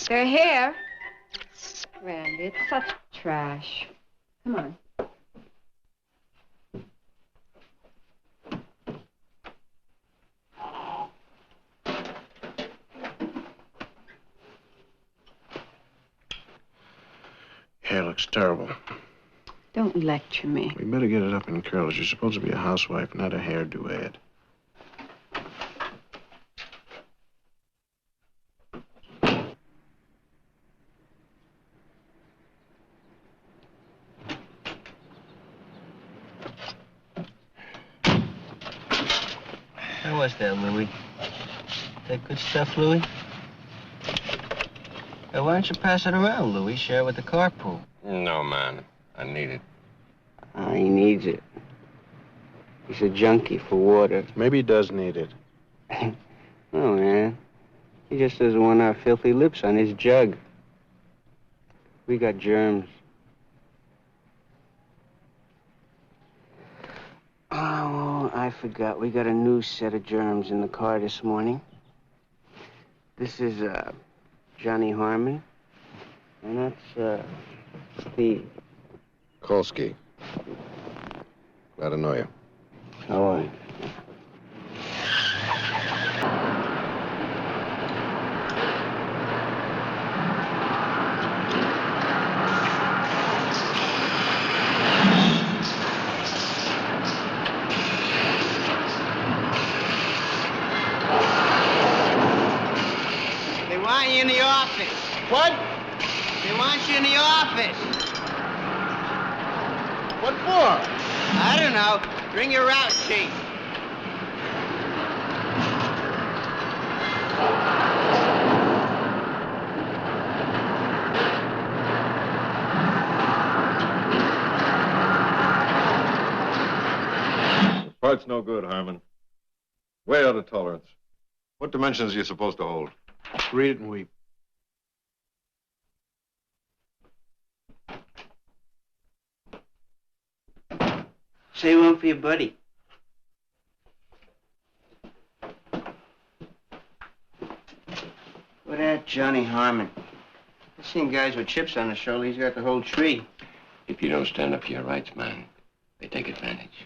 They're here. Randy, it's such trash. Come on. Hair looks terrible. Don't lecture me. We better get it up in curls. You're supposed to be a housewife, not a hairdo ad. How was that, Louie? That good stuff, Louie? Hey, why don't you pass it around, Louie? Share it with the carpool. No, man. I need it. He needs it. He's a junkie for water. Maybe he does need it. No, man. He just doesn't want our filthy lips on his jug. We got germs. Oh, I forgot. We got a new set of germs in the car this morning. This is, Johnny Harmon. And that's, Steve. Kolsky. Glad to know you. How are you? They want you in the office. What? They want you in the office. What for? I don't know. Bring your route sheet. The part's no good, Harmon. Way out of tolerance. What dimensions are you supposed to hold? Read it and weep. Say one for your buddy. What that Johnny Harmon? I've seen guys with chips on the shoulder. He's got the whole tree. If you don't stand up for your rights, man, they take advantage.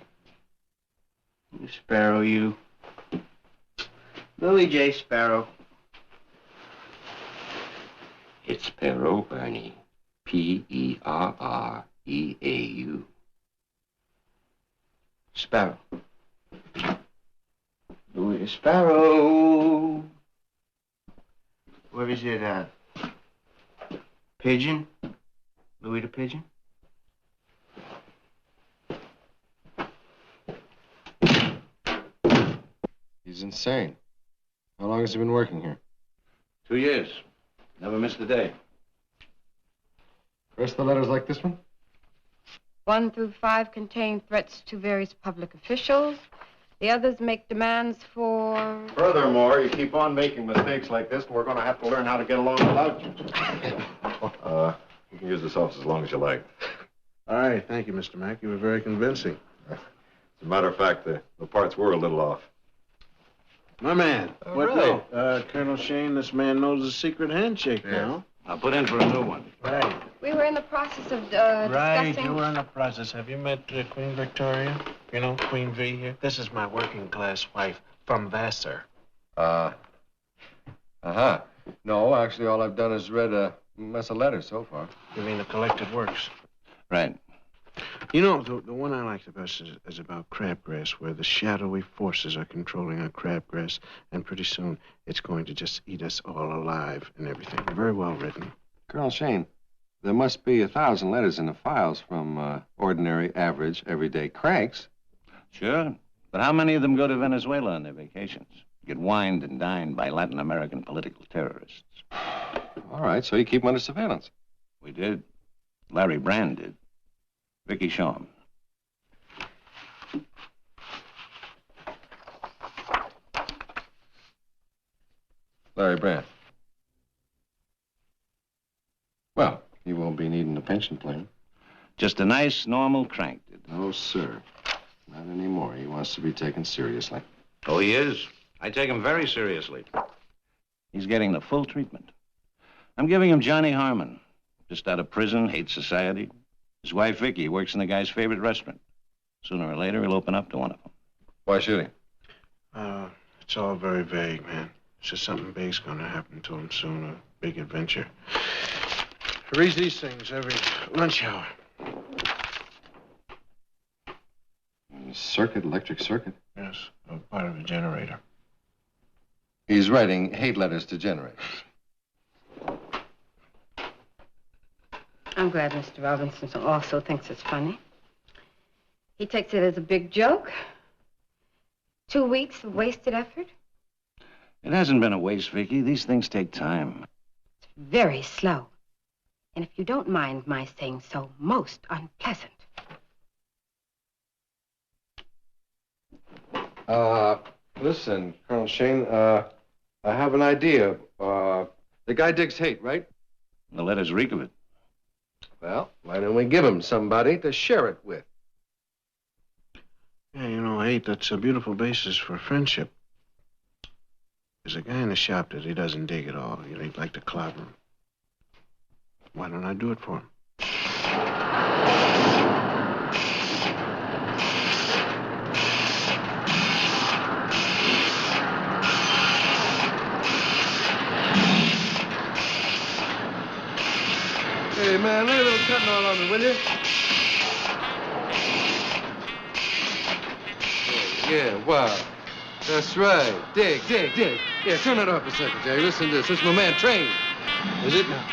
You Sparrow, you. Louis J. Sparrow. It's Perreau, Bernie. P-E-R-R-E-A-U. Sparrow. Louis the Sparrow. Where is it, Pigeon? Louis the Pigeon? He's insane. How long has he been working here? 2 years. Never missed a day. Rest of the letters like this one? 1 through 5 contain threats to various public officials. The others make demands for... Furthermore, you keep on making mistakes like this, and we're going to have to learn how to get along without you. You can use this office as long as you like. All right, thank you, Mr. Mack. You were very convincing. As a matter of fact, the parts were a little off. My man. What no? Colonel Shane, this man knows the secret handshake now. I'll put in for a new one. Right. We were in the process of Right, discussing... you were in the process. Have you met Queen Victoria? You know, Queen V here? This is my working class wife from Vassar. Uh-huh. No, actually, all I've done is read a mess of letters so far. You mean the collected works? Right. You know, the one I like the best is about crabgrass, where the shadowy forces are controlling our crabgrass, and pretty soon it's going to just eat us all alive and everything. Very well written. Colonel Shane, there must be 1,000 letters in the files from ordinary, average, everyday cranks. Sure. But how many of them go to Venezuela on their vacations? Get wined and dined by Latin American political terrorists. All right, so you keep them under surveillance. We did. Larry Brand did. Vicky Shaw. Larry Brand. Well, he won't be needing a pension plan. Just a nice, normal crank. No, sir. Not anymore. He wants to be taken seriously. Oh, he is? I take him very seriously. He's getting the full treatment. I'm giving him Johnny Harmon. Just out of prison, hates society. His wife, Vicky, works in the guy's favorite restaurant. Sooner or later, he'll open up to one of them. Why should he? It's all very vague, man. It's just something big's gonna happen to him soon, a big adventure. He reads these things every lunch hour. Circuit, electric circuit? Yes, a part of a generator. He's writing hate letters to generators. I'm glad Mr. Robinson also thinks it's funny. He takes it as a big joke. 2 weeks of wasted effort. It hasn't been a waste, Vicky. These things take time. It's very slow. And if you don't mind my saying so, most unpleasant. Listen, Colonel Shane, I have an idea. The guy digs hate, right? The letters reek of it. Well, why don't we give him somebody to share it with? Yeah, you know, hate, that's a beautiful basis for friendship. There's a guy in the shop that he doesn't dig at all. You know, he'd like to clobber him. Why don't I do it for him? Hey, man, lay a little cutting oil on me, will you? Oh, yeah, wow. That's right. Dig. Yeah, turn that off a second, Jerry. Listen to this. This is my man, Train. Is it now?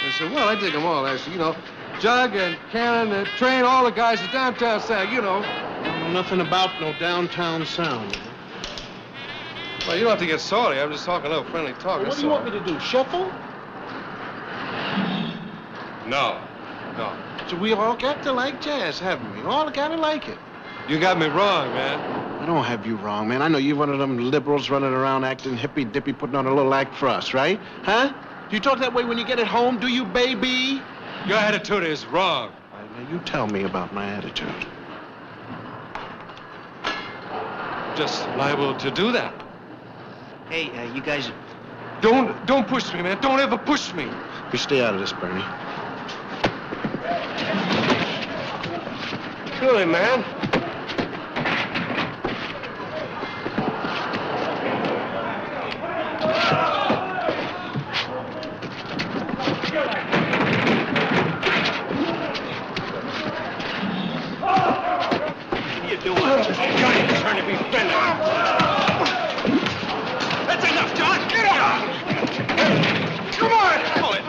I said, well, I dig them all, actually. You know, Jug and Cannon and Train, all the guys at downtown sound, you know. I don't know nothing about no downtown sound. Well, you don't have to get salty. I'm just talking a little friendly talk. Well, what do you want me to do, shuffle? No. So we all got to like jazz, haven't we? All got to like it. You got me wrong, man. I don't have you wrong, man. I know you're one of them liberals running around acting hippy-dippy, putting on a little act for us, right? Huh? Do you talk that way when you get at home, do you, baby? Your attitude is wrong. All right, now you tell me about my attitude. Just liable to do that. Hey, you guys... Don't push me, man. Don't ever push me. You stay out of this, Bernie. Really, man. What are you doing? Johnny's trying to be friendly. That's enough, John. Get out! Come on! Pull it!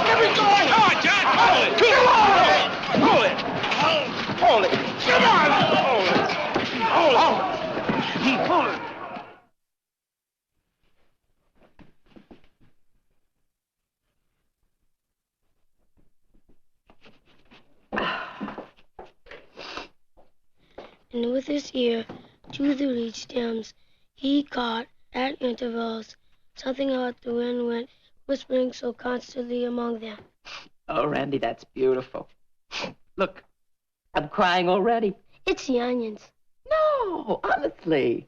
Let me go! Come on, John! Pull it! Come on! Pull it! Pull it! Come on! Pull it! Pull it! And with his ear to the reed stems, he caught, at intervals, something about the wind went whispering so constantly among them. Oh, Randy, that's beautiful. Look, I'm crying already. It's the onions. No, honestly.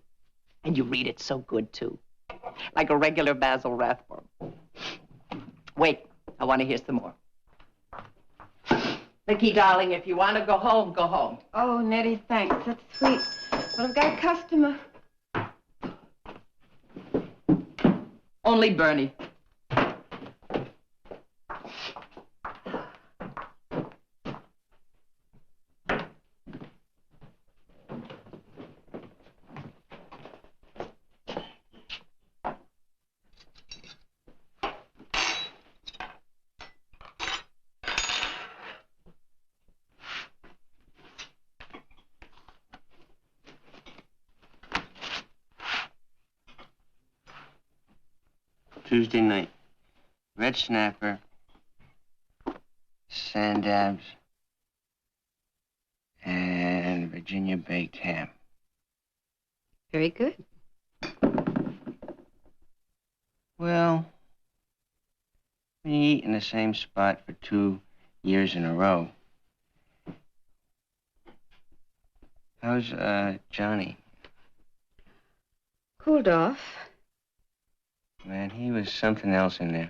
And you read it so good, too. Like a regular Basil Rathbone. Wait, I want to hear some more. Vicky, darling, if you want to go home, go home. Oh, Nettie, thanks. That's sweet. Well, I've got a customer. Only Bernie. Tuesday night. Red snapper, sand dabs, and Virginia baked ham. Very good. Well, we eat in the same spot for 2 years in a row. How's, Johnny? Cooled off. Man, he was something else in there.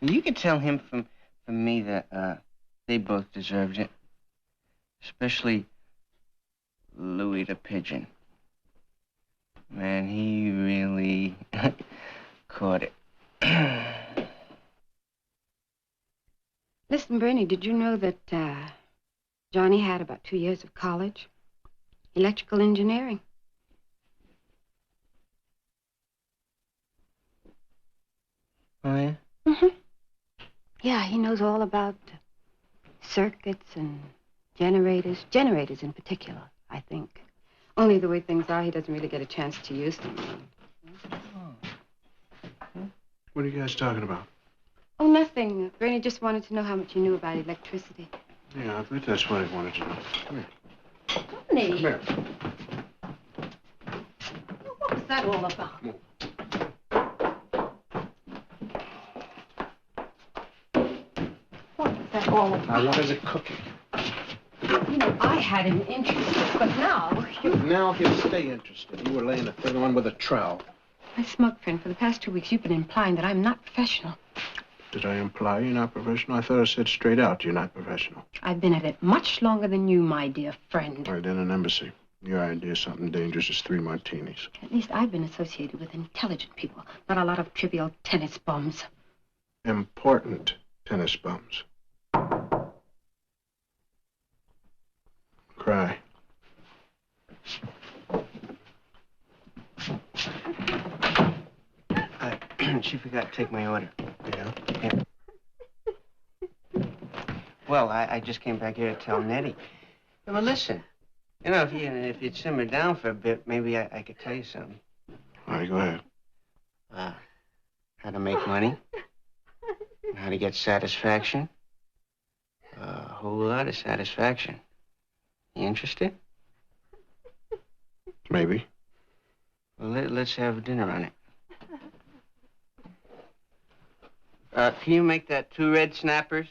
You could tell him from me that they both deserved it. Especially Louis the Pigeon. Man, he really caught it. Listen, Bernie, did you know that Johnny had about 2 years of college? Electrical engineering. Oh, yeah? Mm-hmm. Yeah, he knows all about circuits and generators. Generators in particular, I think. Only the way things are, he doesn't really get a chance to use them. What are you guys talking about? Oh, nothing. Bernie just wanted to know how much you knew about electricity. Yeah, I bet that's what he wanted to know. Come here. Bernie. Come here. What was that all about? What was that all about? I wanted a cookie. You know, I had him interested, but now... Now he'll stay interested. You were laying a third one with a trowel. My smug friend, for the past 2 weeks, you've been implying that I'm not professional. Did I imply you're not professional? I thought I said straight out you're not professional. I've been at it much longer than you, my dear friend. Right, in an embassy. Your idea of something dangerous is 3 martinis. At least I've been associated with intelligent people, not a lot of trivial tennis bums. Important tennis bums. Cry. She forgot to take my order. Yeah? Well, I just came back here to tell Nettie. Well, listen. You know, if you'd simmer down for a bit, maybe I could tell you something. All right, go ahead. How to make money. How to get satisfaction. A whole lot of satisfaction. You interested? Maybe. Well, let's have dinner on it. Can you make that 2 red snappers?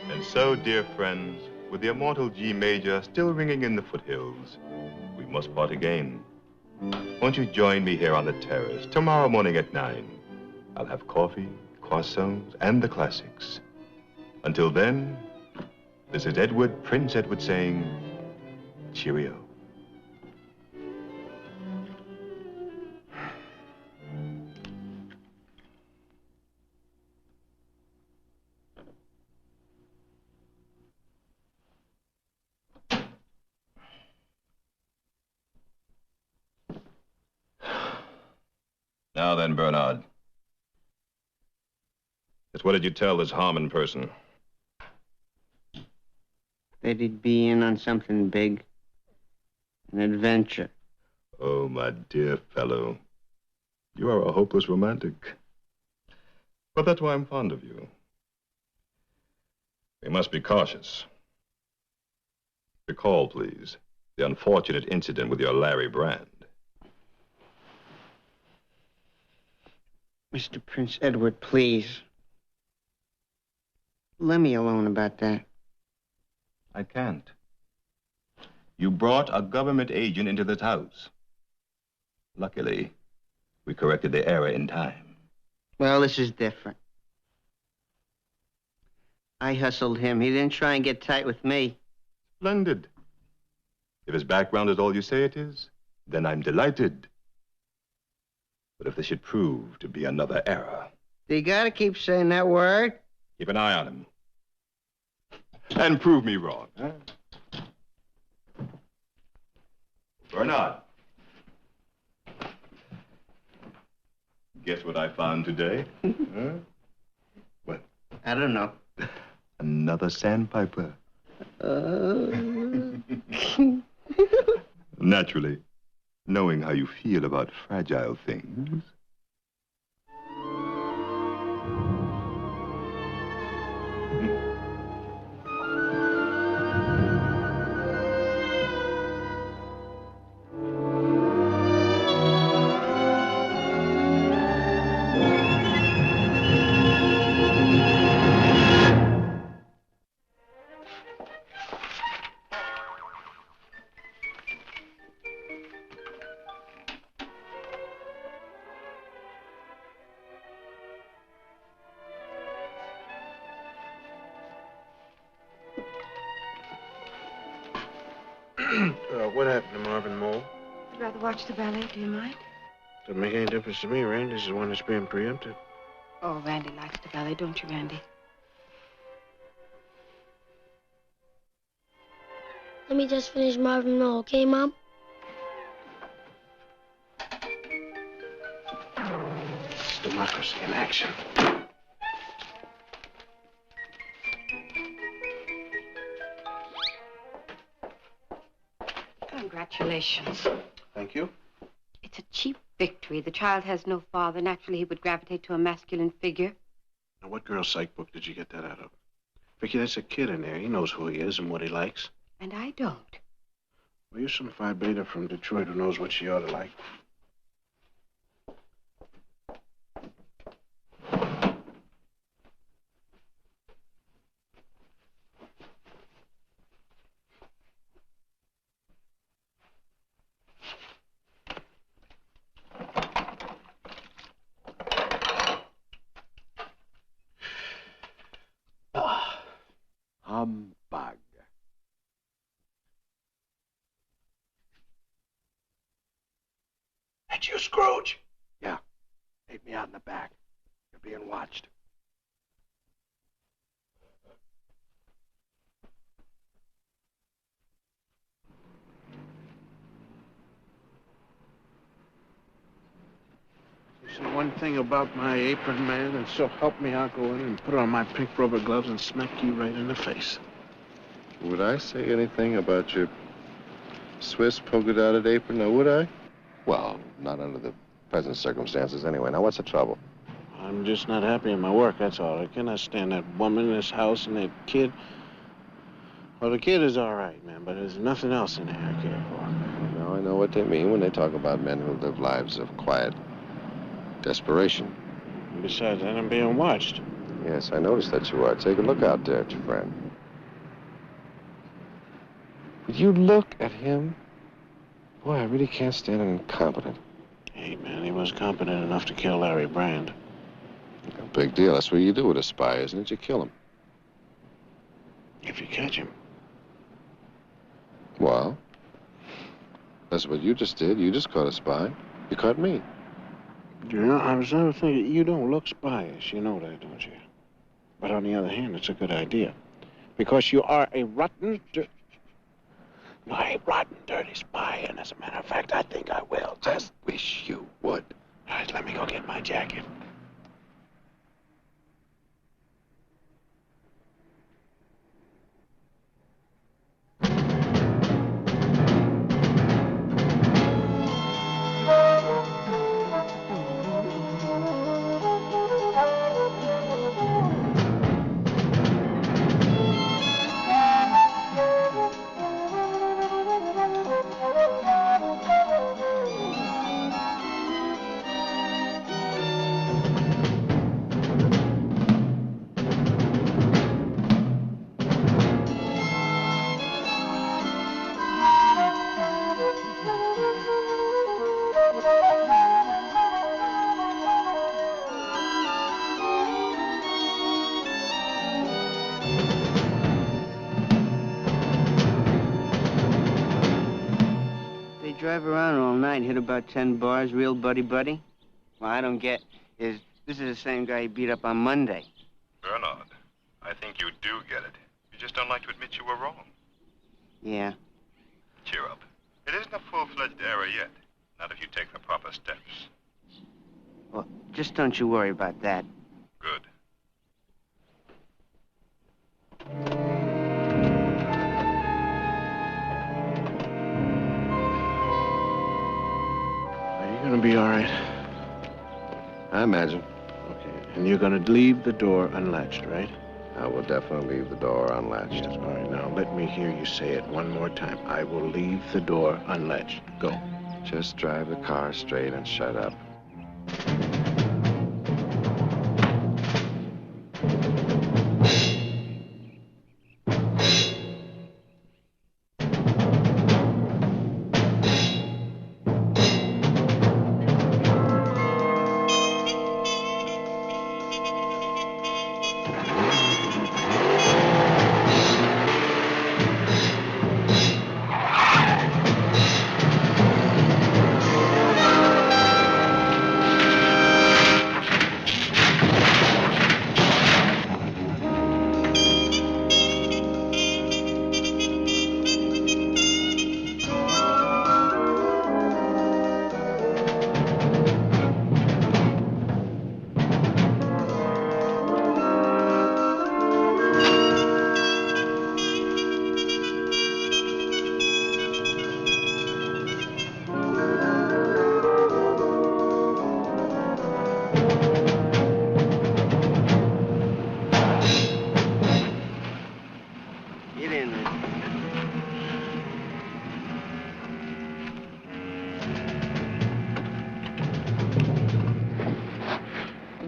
And so, dear friends, with the immortal G major still ringing in the foothills, we must part again. Won't you join me here on the terrace tomorrow morning at 9? I'll have coffee, croissants, and the classics. Until then, this is Edward, Prince Edward, saying cheerio. Now then, Bernard. Just what did you tell this Harmon person? That he'd be in on something big. An adventure. Oh, my dear fellow. You are a hopeless romantic. But that's why I'm fond of you. We must be cautious. Recall, please, the unfortunate incident with your Larry Brand. Mr. Prince Edward, please. Let me alone about that. I can't. You brought a government agent into this house. Luckily, we corrected the error in time. Well, this is different. I hustled him. He didn't try and get tight with me. Splendid. If his background is all you say it is, then I'm delighted. But if this should prove to be another error... You gotta keep saying that word. Keep an eye on him. And prove me wrong, huh? Bernard. Guess what I found today? Huh? What? I don't know. Another sandpiper. Naturally, knowing how you feel about fragile things. What happened to Marvin Mole? I'd rather watch the ballet. Do you mind? Doesn't make any difference to me. Randy's the one that's being preempted. Oh, Randy likes the ballet, don't you, Randy? Let me just finish Marvin Roll, okay, Mom? It's democracy in action. Congratulations. Thank you. It's a cheap victory. The child has no father. Naturally, he would gravitate to a masculine figure. Now, what girl's psych book did you get that out of? Vicky, that's a kid in there. He knows who he is and what he likes. And I don't. Well, you're some Phi Beta from Detroit who knows what she ought to like. Humbug. That's you, Scrooge. Yeah. Take me out in the back. You're being watched. You see one thing about my apron, man, and so help me, I'll go in and put on my pink rubber gloves and smack you right in the face. Would I say anything about your Swiss polka-dotted apron, now would I? Well, not under the present circumstances anyway. Now, what's the trouble? I'm just not happy in my work, that's all. I cannot stand that woman in this house and that kid. Well, the kid is all right, man, but there's nothing else in there I care for. Now I know what they mean when they talk about men who live lives of quiet desperation. And besides that, I'm being watched. Yes, I noticed that you are. Take a look out there at your friend. Would you look at him? Boy, I really can't stand an incompetent. Hey, man, he was competent enough to kill Larry Brand. A big deal. That's what you do with a spy, isn't it? You kill him. If you catch him. Well, that's what you just did. You just caught a spy. You caught me. You know, I was never thinking, you don't look spyish. You know that, don't you? But on the other hand, it's a good idea. Because you are a rotten, dirty spy. And as a matter of fact, I think I will. Just wish you would. All right, let me go get my jacket. Drive around all night and hit about 10 bars, real buddy-buddy? Well, I don't get is this is the same guy he beat up on Monday. Bernard, I think you do get it. You just don't like to admit you were wrong. Yeah. Cheer up. It isn't a full-fledged error yet. Not if you take the proper steps. Well, just don't you worry about that. Good. Are you gonna be all right? I imagine. Okay, and you're gonna leave the door unlatched, right? I will definitely leave the door unlatched. All right, now let me hear you say it one more time. I will leave the door unlatched. Go. Just drive the car straight and shut up.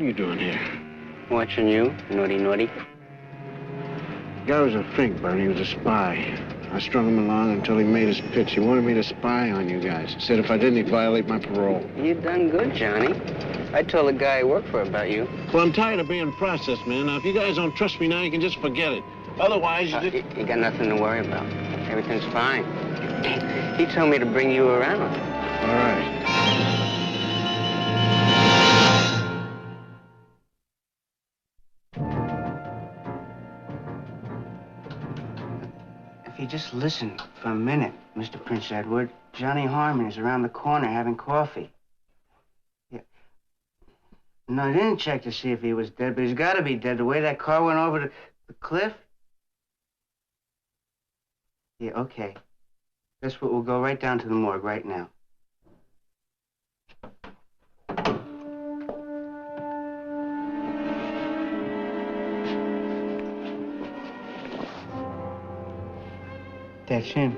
are you doing here? Watching you, naughty, naughty. The guy was a fake, Bernie. He was a spy. I strung him along until he made his pitch. He wanted me to spy on you guys. Said if I didn't, he'd violate my parole. You done good, Johnny. I told the guy I worked for about you. Well, I'm tired of being processed, man. Now, if you guys don't trust me now, you can just forget it. Otherwise, you got nothing to worry about. Everything's fine. He told me to bring you around. All right. If you just listen for a minute, Mr. Prince Edward, Johnny Harmon is around the corner having coffee. Yeah. No, I didn't check to see if he was dead, but he's got to be dead. The way that car went over the cliff. Yeah, okay. Guess what? We'll go right down to the morgue right now. That's him.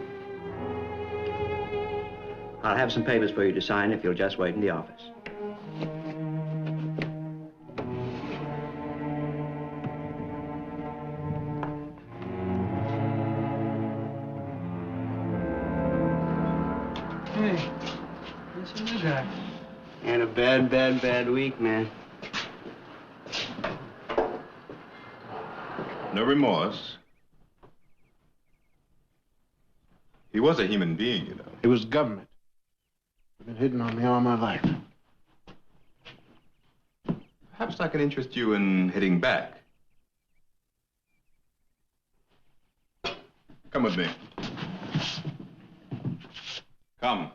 I'll have some papers for you to sign if you'll just wait in the office. Hey, what's the new guy? Had a bad week, man. No remorse. He was a human being, you know. It was government. It's been hidden on me all my life. Perhaps I can interest you in hitting back. Come with me. Come.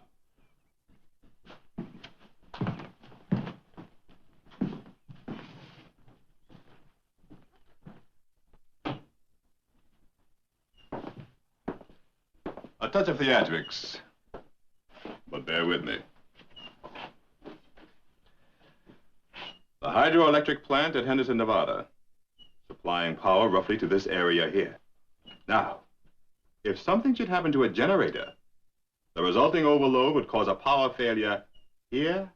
A touch of theatrics, but bear with me. The hydroelectric plant at Henderson, Nevada, supplying power roughly to this area here. Now, if something should happen to a generator, the resulting overload would cause a power failure here,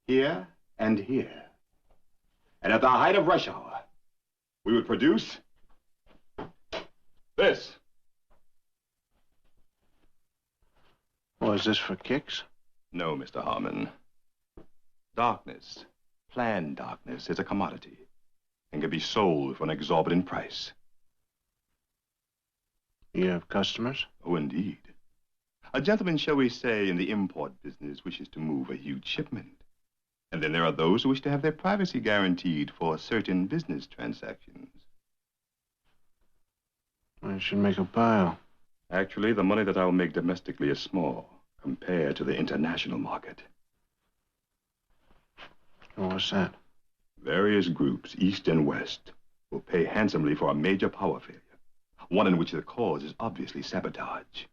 here, and here. And at the height of rush hour, we would produce this. Oh, is this for kicks? No, Mr. Harmon. Darkness, planned darkness, is a commodity and can be sold for an exorbitant price. You have customers? Oh, indeed. A gentleman, shall we say, in the import business wishes to move a huge shipment. And then there are those who wish to have their privacy guaranteed for certain business transactions. I should make a pile. Actually, the money that I'll make domestically is small compared to the international market. Oh, what's that? Various groups, east and west, will pay handsomely for a major power failure, one in which the cause is obviously sabotage.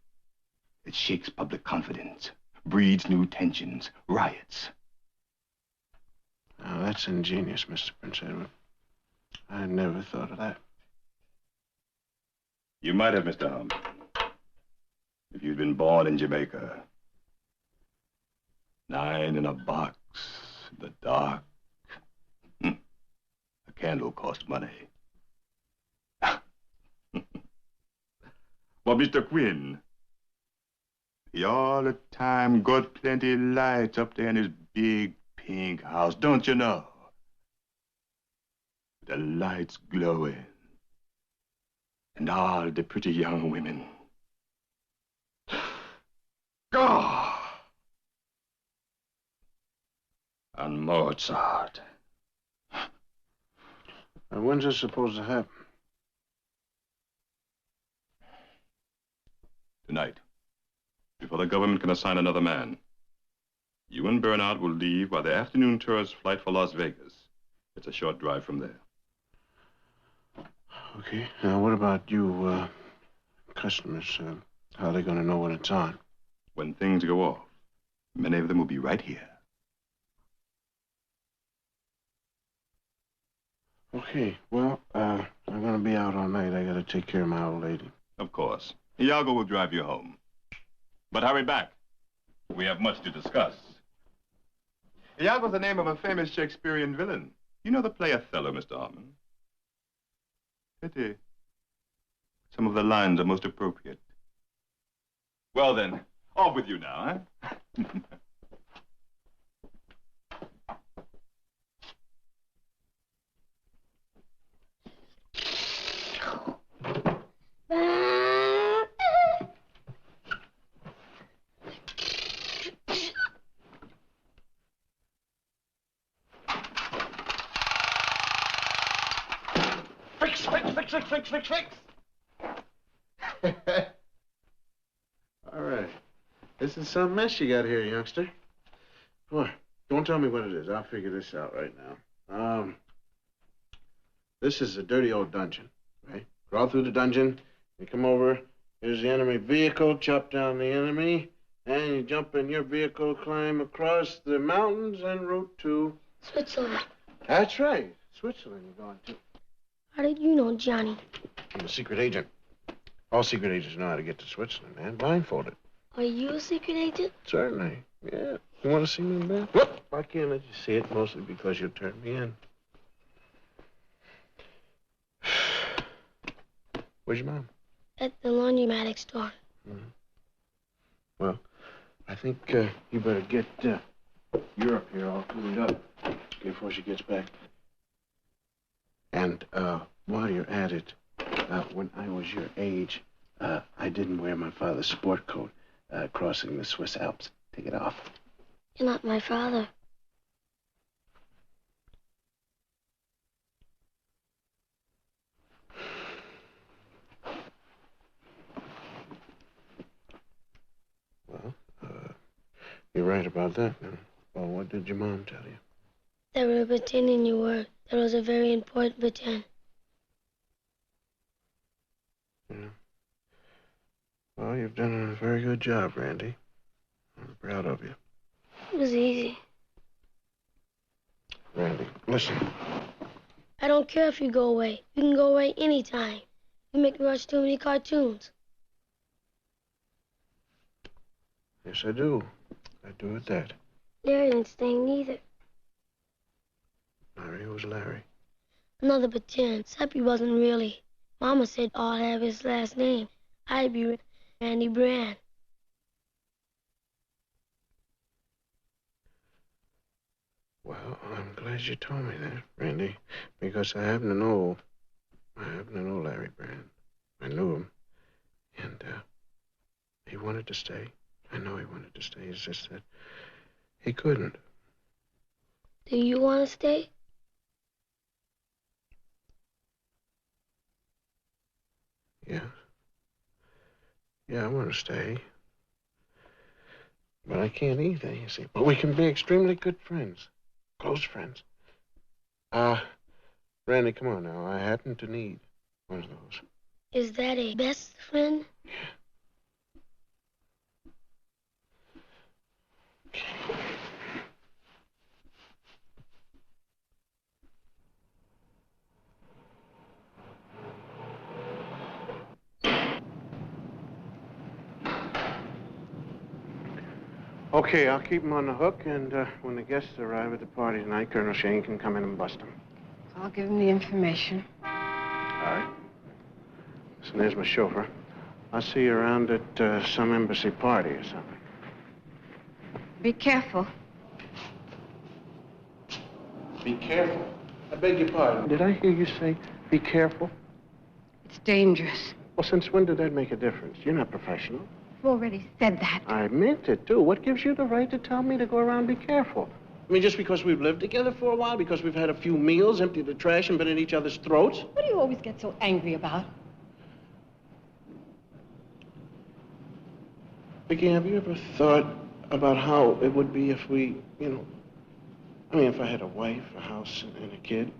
It shakes public confidence, breeds new tensions, riots. Now, that's ingenious, Mr. Prince Edward. I never thought of that. You might have, Mr. Harmon, if you'd been born in Jamaica. 9 in a box, in the dark. A candle cost money. Well, Mr. Quinn, he all the time got plenty lights up there in his big pink house, don't you know? The lights glowing. And all the pretty young women. God! And Mozart. And when's this supposed to happen? Tonight, before the government can assign another man. You and Bernard will leave by the afternoon tourist flight for Las Vegas. It's a short drive from there. Okay. Now, what about you, customers? How are they going to know when it's on? When things go off, many of them will be right here. Okay. Well, I'm going to be out all night. I got to take care of my old lady. Of course. Iago will drive you home. But hurry back. We have much to discuss. Iago's the name of a famous Shakespearean villain. You know the play Othello, Mr. Harmon? Pity. Some of the lines are most appropriate. Well, then, off with you now, huh? Fix. All right. This is some mess you got here, youngster. Boy, don't tell me what it is. I'll figure this out right now. This is a dirty old dungeon, right? Crawl through the dungeon, you come over, here's the enemy vehicle, chop down the enemy, and you jump in your vehicle, climb across the mountains, en route to... Switzerland. That's right. Switzerland you're going to. How did you know, Johnny? I'm a secret agent. All secret agents know how to get to Switzerland, man. Blindfolded. Are you a secret agent? Certainly. Yeah. You want to see me in bed? Whoop! I can't let you see it, mostly because you'll turn me in. Where's your mom? At the laundromat store. Mm-hmm. Well, I think you better get Europe here all cleaned up before she gets back. And while you're at it, when I was your age, I didn't wear my father's sport coat crossing the Swiss Alps. Take it off. You're not my father. Well, you're right about that now. Well, what did your mom tell you? They were pretending you were. That was a very important pretend. Yeah. Well, you've done a very good job, Randy. I'm proud of you. It was easy. Randy, listen. I don't care if you go away. You can go away anytime. You make me watch too many cartoons. Yes, I do. I do at that. Larry didn't stay neither. Larry was Larry. Another pretend, except he wasn't really. Mama said I'll have his last name. I'd be Randy Brand. Well, I'm glad you told me that, Randy, because I happen to know Larry Brand. I knew him, and he wanted to stay. I know he wanted to stay. It's just that he couldn't. Do you want to stay? Yeah. Yeah, I want to stay. But I can't either, you see. But we can be extremely good friends. Close friends. Randy, come on now. I happen to need one of those. Is that a best friend? Yeah. Okay, I'll keep him on the hook, and when the guests arrive at the party tonight, Colonel Shane can come in and bust him. I'll give him the information. All right. So there's my chauffeur. I'll see you around at some embassy party or something. Be careful. Be careful? I beg your pardon. Did I hear you say, be careful? It's dangerous. Well, since when did that make a difference? You're not professional. I've already said that. I meant it, too. What gives you the right to tell me to go around and be careful? I mean, just because we've lived together for a while, because we've had a few meals, emptied the trash, and been at each other's throats? What do you always get so angry about? Vicky, have you ever thought about how it would be if we, if I had a wife, a house, and a kid?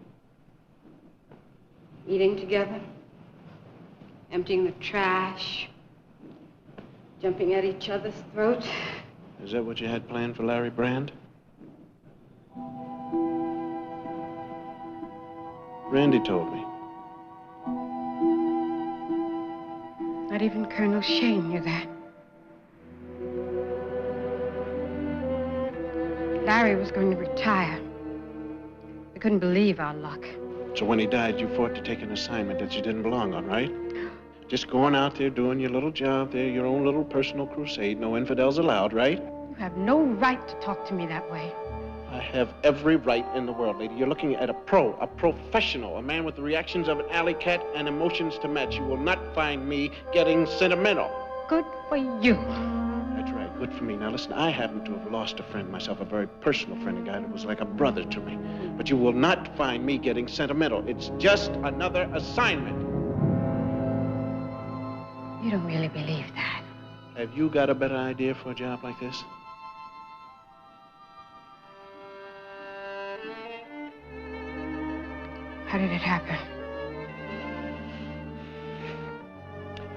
Eating together, emptying the trash, jumping at each other's throats. Is that what you had planned for Larry Brand? Randy told me. Not even Colonel Shane knew that. Larry was going to retire couldn't believe our luck. So when he died, you fought to take an assignment that you didn't belong on, right? Just going out there doing your little job there, your own little personal crusade, no infidels allowed, right? You have no right to talk to me that way. I have every right in the world, lady. You're looking at a professional, a man with the reactions of an alley cat and emotions to match. You will not find me getting sentimental. Good for you. That's right, good for me. Now listen, I happen to have lost a friend myself, a very personal friend, a guy that was like a brother to me. But you will not find me getting sentimental. It's just another assignment. You don't really believe that. Have you got a better idea for a job like this? How did it happen?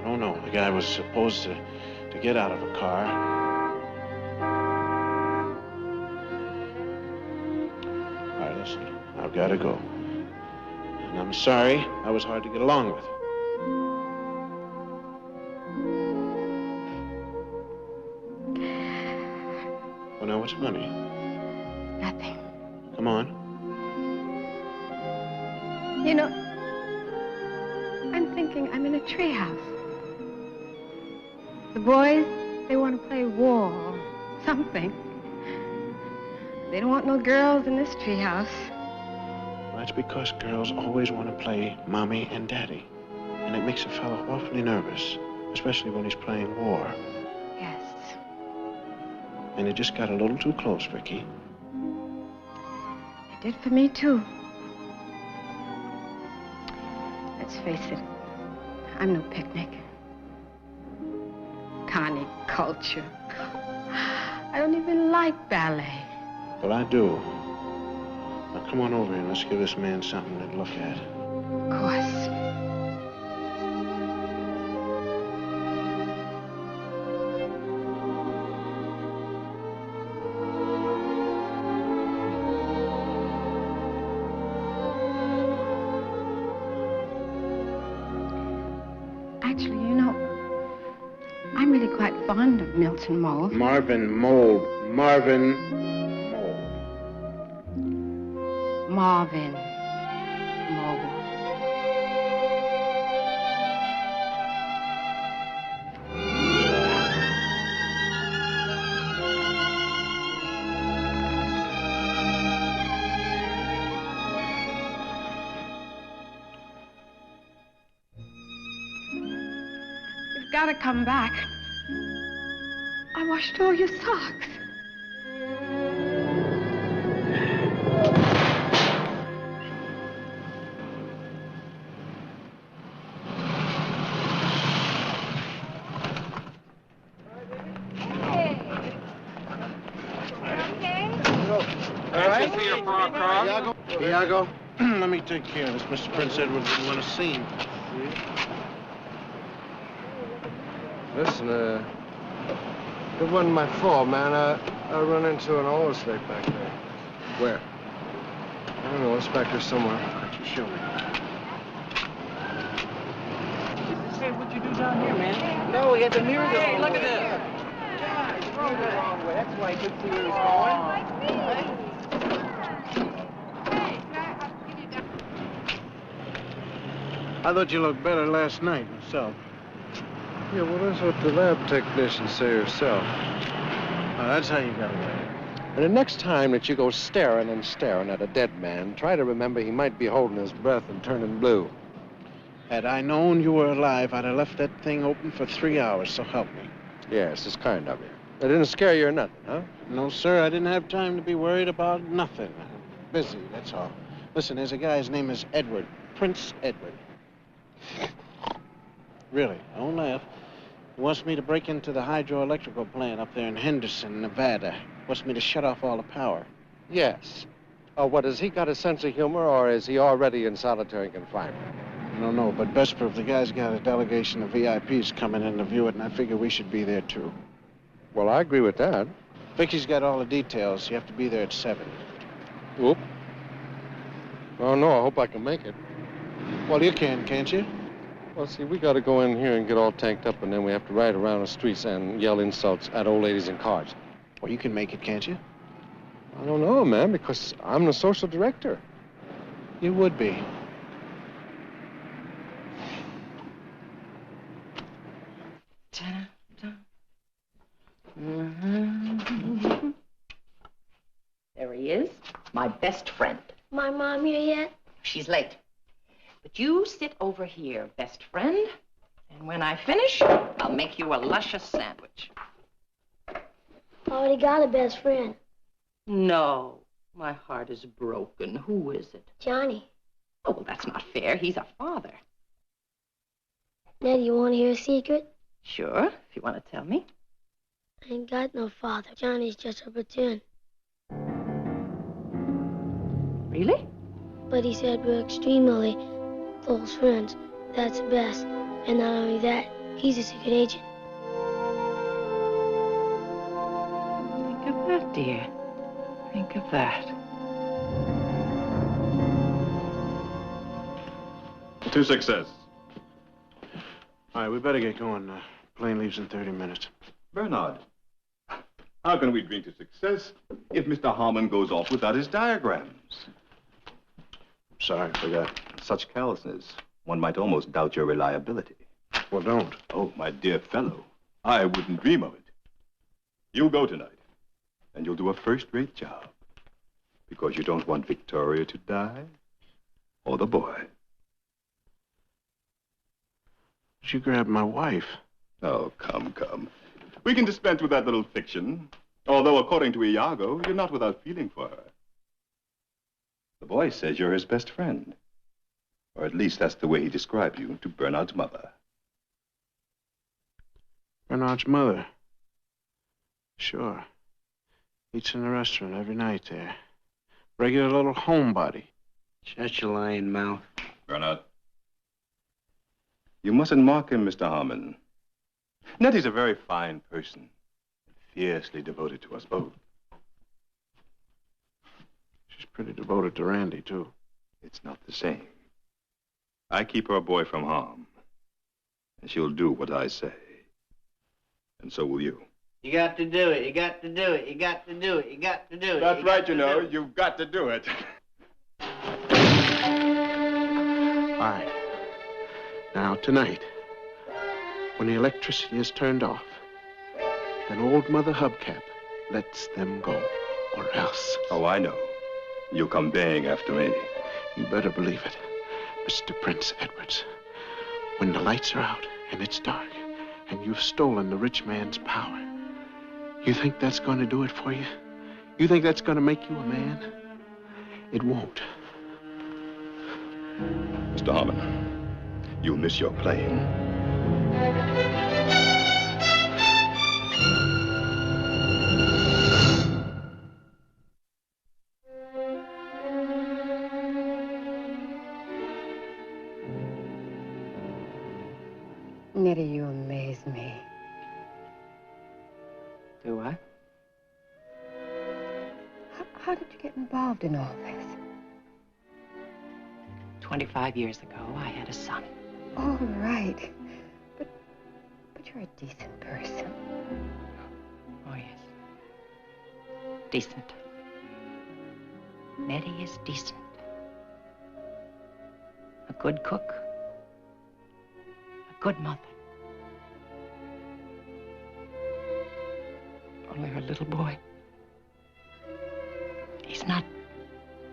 I don't know. The guy was supposed to get out of a car. All right, listen. I've got to go. And I'm sorry I was hard to get along with. Well, now, what's funny? Nothing. Come on. You know, I'm thinking I'm in a treehouse. The boys, they want to play war or something. They don't want no girls in this treehouse. Well, that's because girls always want to play mommy and daddy. And it makes a fellow awfully nervous, especially when he's playing war. Yes. And it just got a little too close, Vicky. It did for me, too. Let's face it, I'm no picnic. Connie culture. I don't even like ballet. Well, I do. Now, come on over here and let's give this man something to look at. Of course. Actually, you know, I'm really quite fond of Milton Mold. Marvin Mold. Marvin Mold. Marvin Mold. You've got to come back. I washed all your socks. Iago, let me take care of this. Mr. Prince Edward didn't want to see him. Listen, it wasn't my fault, man. I run into an oil slick back there. Where? I don't know, it's back there somewhere. Why don't you show me? Hey, what you do down here, man? No, we got the mirror. Hey, look at this. Yeah, he's going the wrong way. That's why he couldn't see where he was going. I thought you looked better last night myself. Yeah, well, that's what the lab technicians say herself. Oh, that's how you got away. And the next time that you go staring and staring at a dead man, try to remember he might be holding his breath and turning blue. Had I known you were alive, I'd have left that thing open for 3 hours, so help me. Yes, it's kind of you. It didn't scare you or nothing, huh? No, sir, I didn't have time to be worried about nothing. I'm busy, that's all. Listen, there's a guy, his name is Edward. Prince Edward. Really, don't laugh. He wants me to break into the hydroelectrical plant up there in Henderson, Nevada. Wants me to shut off all the power. Yes. Oh, what, has he got a sense of humor, or is he already in solitary confinement? I don't know, but best proof, the guy's got a delegation of VIPs coming in to view it, and I figure we should be there, too. Well, I agree with that. Vicky's got all the details. You have to be there at 7. Oop. Oh, no, I hope I can make it. Well, you can, can't you? Well, see, we got to go in here and get all tanked up, and then we have to ride around the streets and yell insults at old ladies in cars. Well, you can make it, can't you? I don't know, man, because I'm the social director. It would be. There he is, my best friend. My mom here yet? She's late. But you sit over here, best friend, and when I finish, I'll make you a luscious sandwich. I already got a best friend. No, my heart is broken. Who is it? Johnny. Oh, well, that's not fair. He's a father. Ned, you want to hear a secret? Sure, if you want to tell me. I ain't got no father. Johnny's just a pretend. Really? But he said we're extremely close friends. That's the best. And not only that, he's a secret agent. Think of that, dear. Think of that. To success. All right, we better get going. Plane leaves in 30 minutes. Bernard, how can we drink to success if Mr. Harmon goes off without his diagrams? Sorry, forgot. Such callousness. One might almost doubt your reliability. Well, don't. Oh, my dear fellow, I wouldn't dream of it. You'll go tonight, and you'll do a first-rate job. Because you don't want Victoria to die, or the boy. She grabbed my wife. Oh, come, come. We can dispense with that little fiction. Although, according to Iago, you're not without feeling for her. The boy says you're his best friend. Or at least that's the way he described you to Bernard's mother. Bernard's mother. Sure. Eats in the restaurant every night there. Regular little homebody. Shut your lying mouth. Bernard. You mustn't mock him, Mr. Harmon. Nettie's a very fine person. Fiercely devoted to us both. She's pretty devoted to Randy, too. It's not the same. I keep her boy from harm. And she'll do what I say. And so will you. You got to do it. You got to do it. You got to do it. You got to do it. That's right, you know. You've got to do it. All right. Now, tonight, when the electricity is turned off, then old Mother Hubcap lets them go, or else. Oh, I know. You'll come baying after me. You better believe it, Mr. Prince Edwards. When the lights are out and it's dark and you've stolen the rich man's power, you think that's going to do it for you? You think that's going to make you a man? It won't. Mr. Harmon, you'll miss your plane. Nettie, you amaze me. Do I? How did you get involved in all this? 25 years ago, I had a son. All right. But you're a decent person. Oh, yes. Decent. Nettie is decent. A good cook. A good mother. Only her little boy. He's not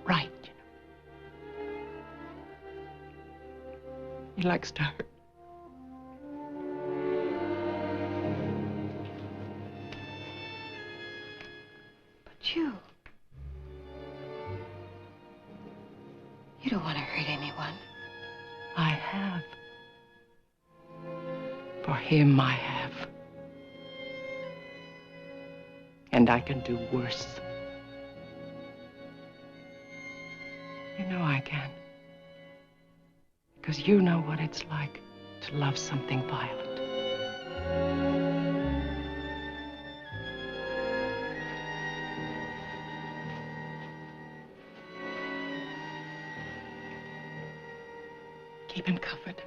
right, you know. He likes to hurt. But you don't want to hurt anyone. I have. For him, I have. And I can do worse. You know I can. Because you know what it's like to love something violent. Keep him covered.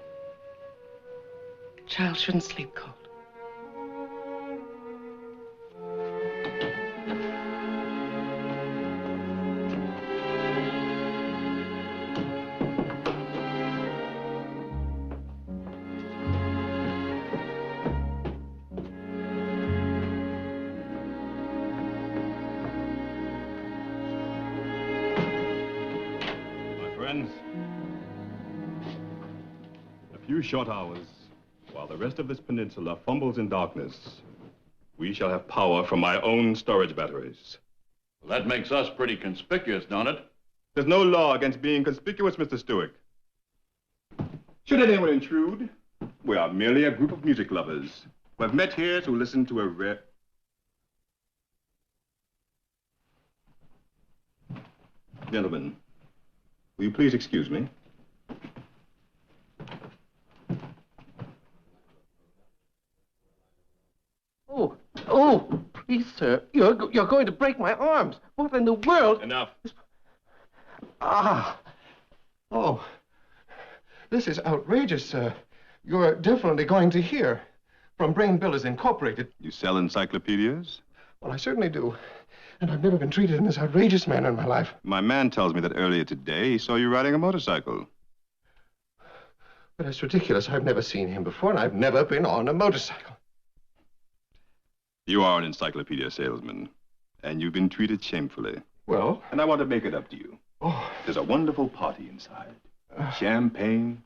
Child shouldn't sleep cold. friends. A few short hours, while the rest of this peninsula fumbles in darkness, we shall have power from my own storage batteries. Well, that makes us pretty conspicuous, don't it? There's no law against being conspicuous, Mr. Stewart. Should anyone intrude, we are merely a group of music lovers who have met here to listen to a rare... Gentlemen, will you please excuse me? Oh, please, sir. You're going to break my arms. What in the world? Enough. Ah. Oh. This is outrageous, sir. You're definitely going to hear from Brain Billers Incorporated. You sell encyclopedias? Well, I certainly do. And I've never been treated in this outrageous manner in my life. My man tells me that earlier today he saw you riding a motorcycle. But that's ridiculous. I've never seen him before, and I've never been on a motorcycle. You are an encyclopedia salesman, and you've been treated shamefully. Well? And I want to make it up to you. Oh. There's a wonderful party inside. Champagne.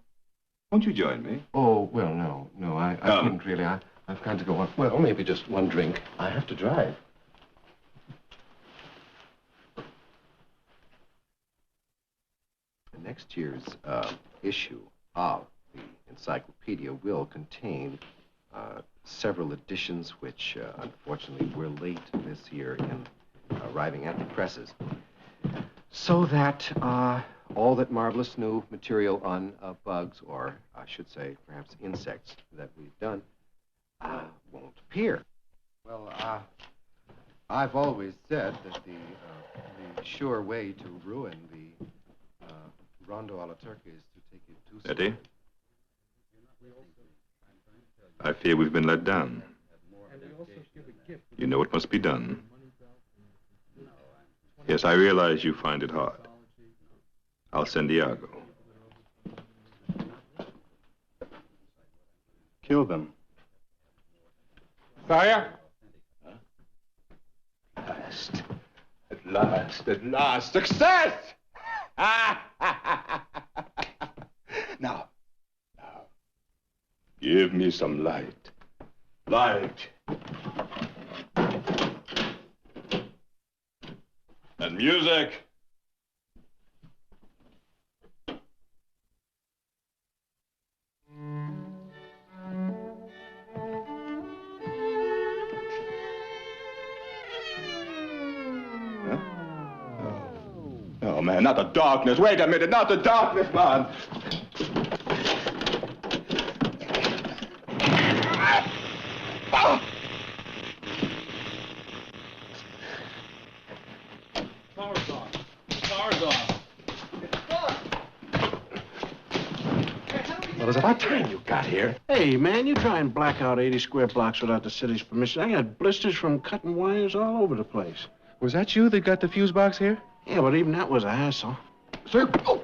Won't you join me? Oh, well, no, I couldn't really. I've got to go on. Well, maybe just one drink. I have to drive. Next year's issue of the encyclopedia will contain several editions which, unfortunately, were late this year in arriving at the presses. So that all that marvelous new material on bugs, or I should say, perhaps insects, that we've done won't appear. Well, I've always said that the sure way to ruin the Rondo alla Turca is to take it too soon. Eddie? I fear we've been let down. You know what must be done. Yes, I realize you find it hard. I'll send Iago. Kill them. Fire? At last, success! Now. Give me some light. Light. And music. Oh, man, not the darkness. Wait a minute, not the darkness, man. Power's on. Power's on. Well, it's about time you got here. Hey, man, you try and black out 80 square blocks without the city's permission. I got blisters from cutting wires all over the place. Was that you that got the fuse box here? Yeah, but even that was a hassle. Sir. Oh.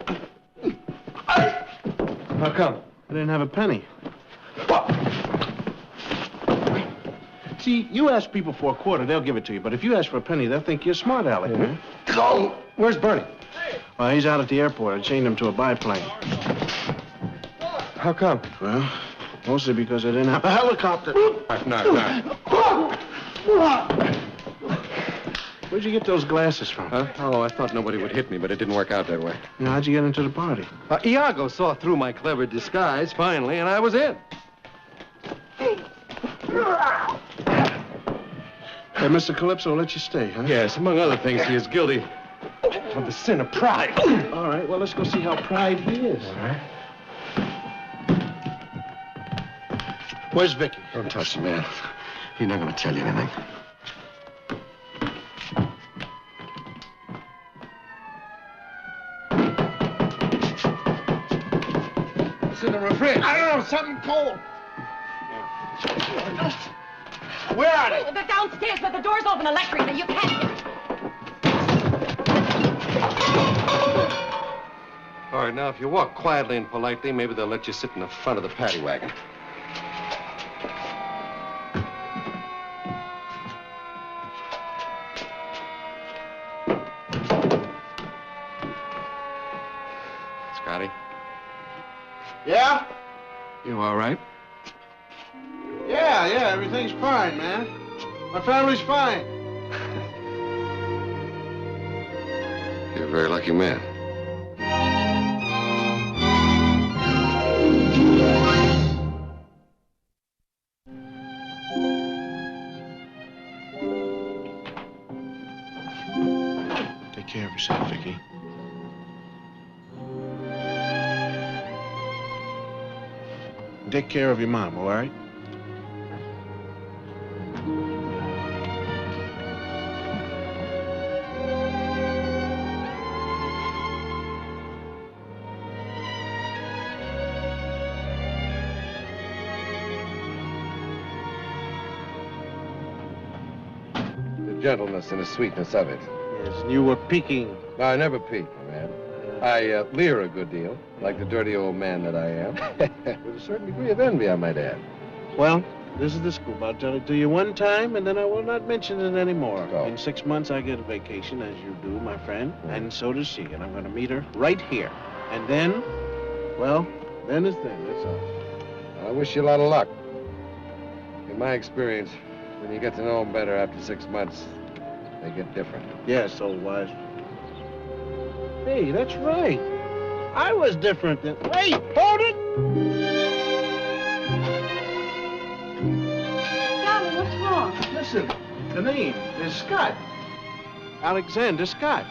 How come? I didn't have a penny. See, you ask people for a quarter, they'll give it to you. But if you ask for a penny, they'll think you're smart, Alec. Yeah. Go! Where's Bernie? Well, he's out at the airport. I chained him to a biplane. How come? Well, mostly because I didn't have a helicopter. Knock. Where'd you get those glasses from? Huh? Oh, I thought nobody would hit me, but it didn't work out that way. Now, how'd you get into the party? Iago saw through my clever disguise, finally, and I was in. Hey, Mr. Calypso let you stay, huh? Yes, among other things, he is guilty of the sin of pride. All right, well, let's go see how pride he is. All right. Where's Vicky? Don't touch the man. He's not going to tell you anything. It's in the refrigerator. I don't know, something cold. Where are they? They're downstairs, but the door's open electrically. You can't hear it. All right, now, if you walk quietly and politely, maybe they'll let you sit in the front of the paddy wagon. Scotty? Yeah? You all right? Yeah, everything's fine, man. My family's fine. You're a very lucky man. Take care of yourself, Vicky. Take care of your mom, all right? The gentleness and the sweetness of it. Yes, and you were peeking. No, I never peek, my man. I leer a good deal, like the dirty old man that I am. With a certain degree of envy, I might add. Well, this is the scoop. I'll tell it to you one time, and then I will not mention it anymore. Oh. In 6 months, I get a vacation, as you do, my friend, and so does she. And I'm going to meet her right here. And then, well, then is then, that's all. I wish you a lot of luck. In my experience, when you get to know them better after 6 months, they get different. Yes, old wise. Hey, that's right. I was different than... Wait, hold it! Darling, what's wrong? Listen, the name is Scott. Alexander Scott.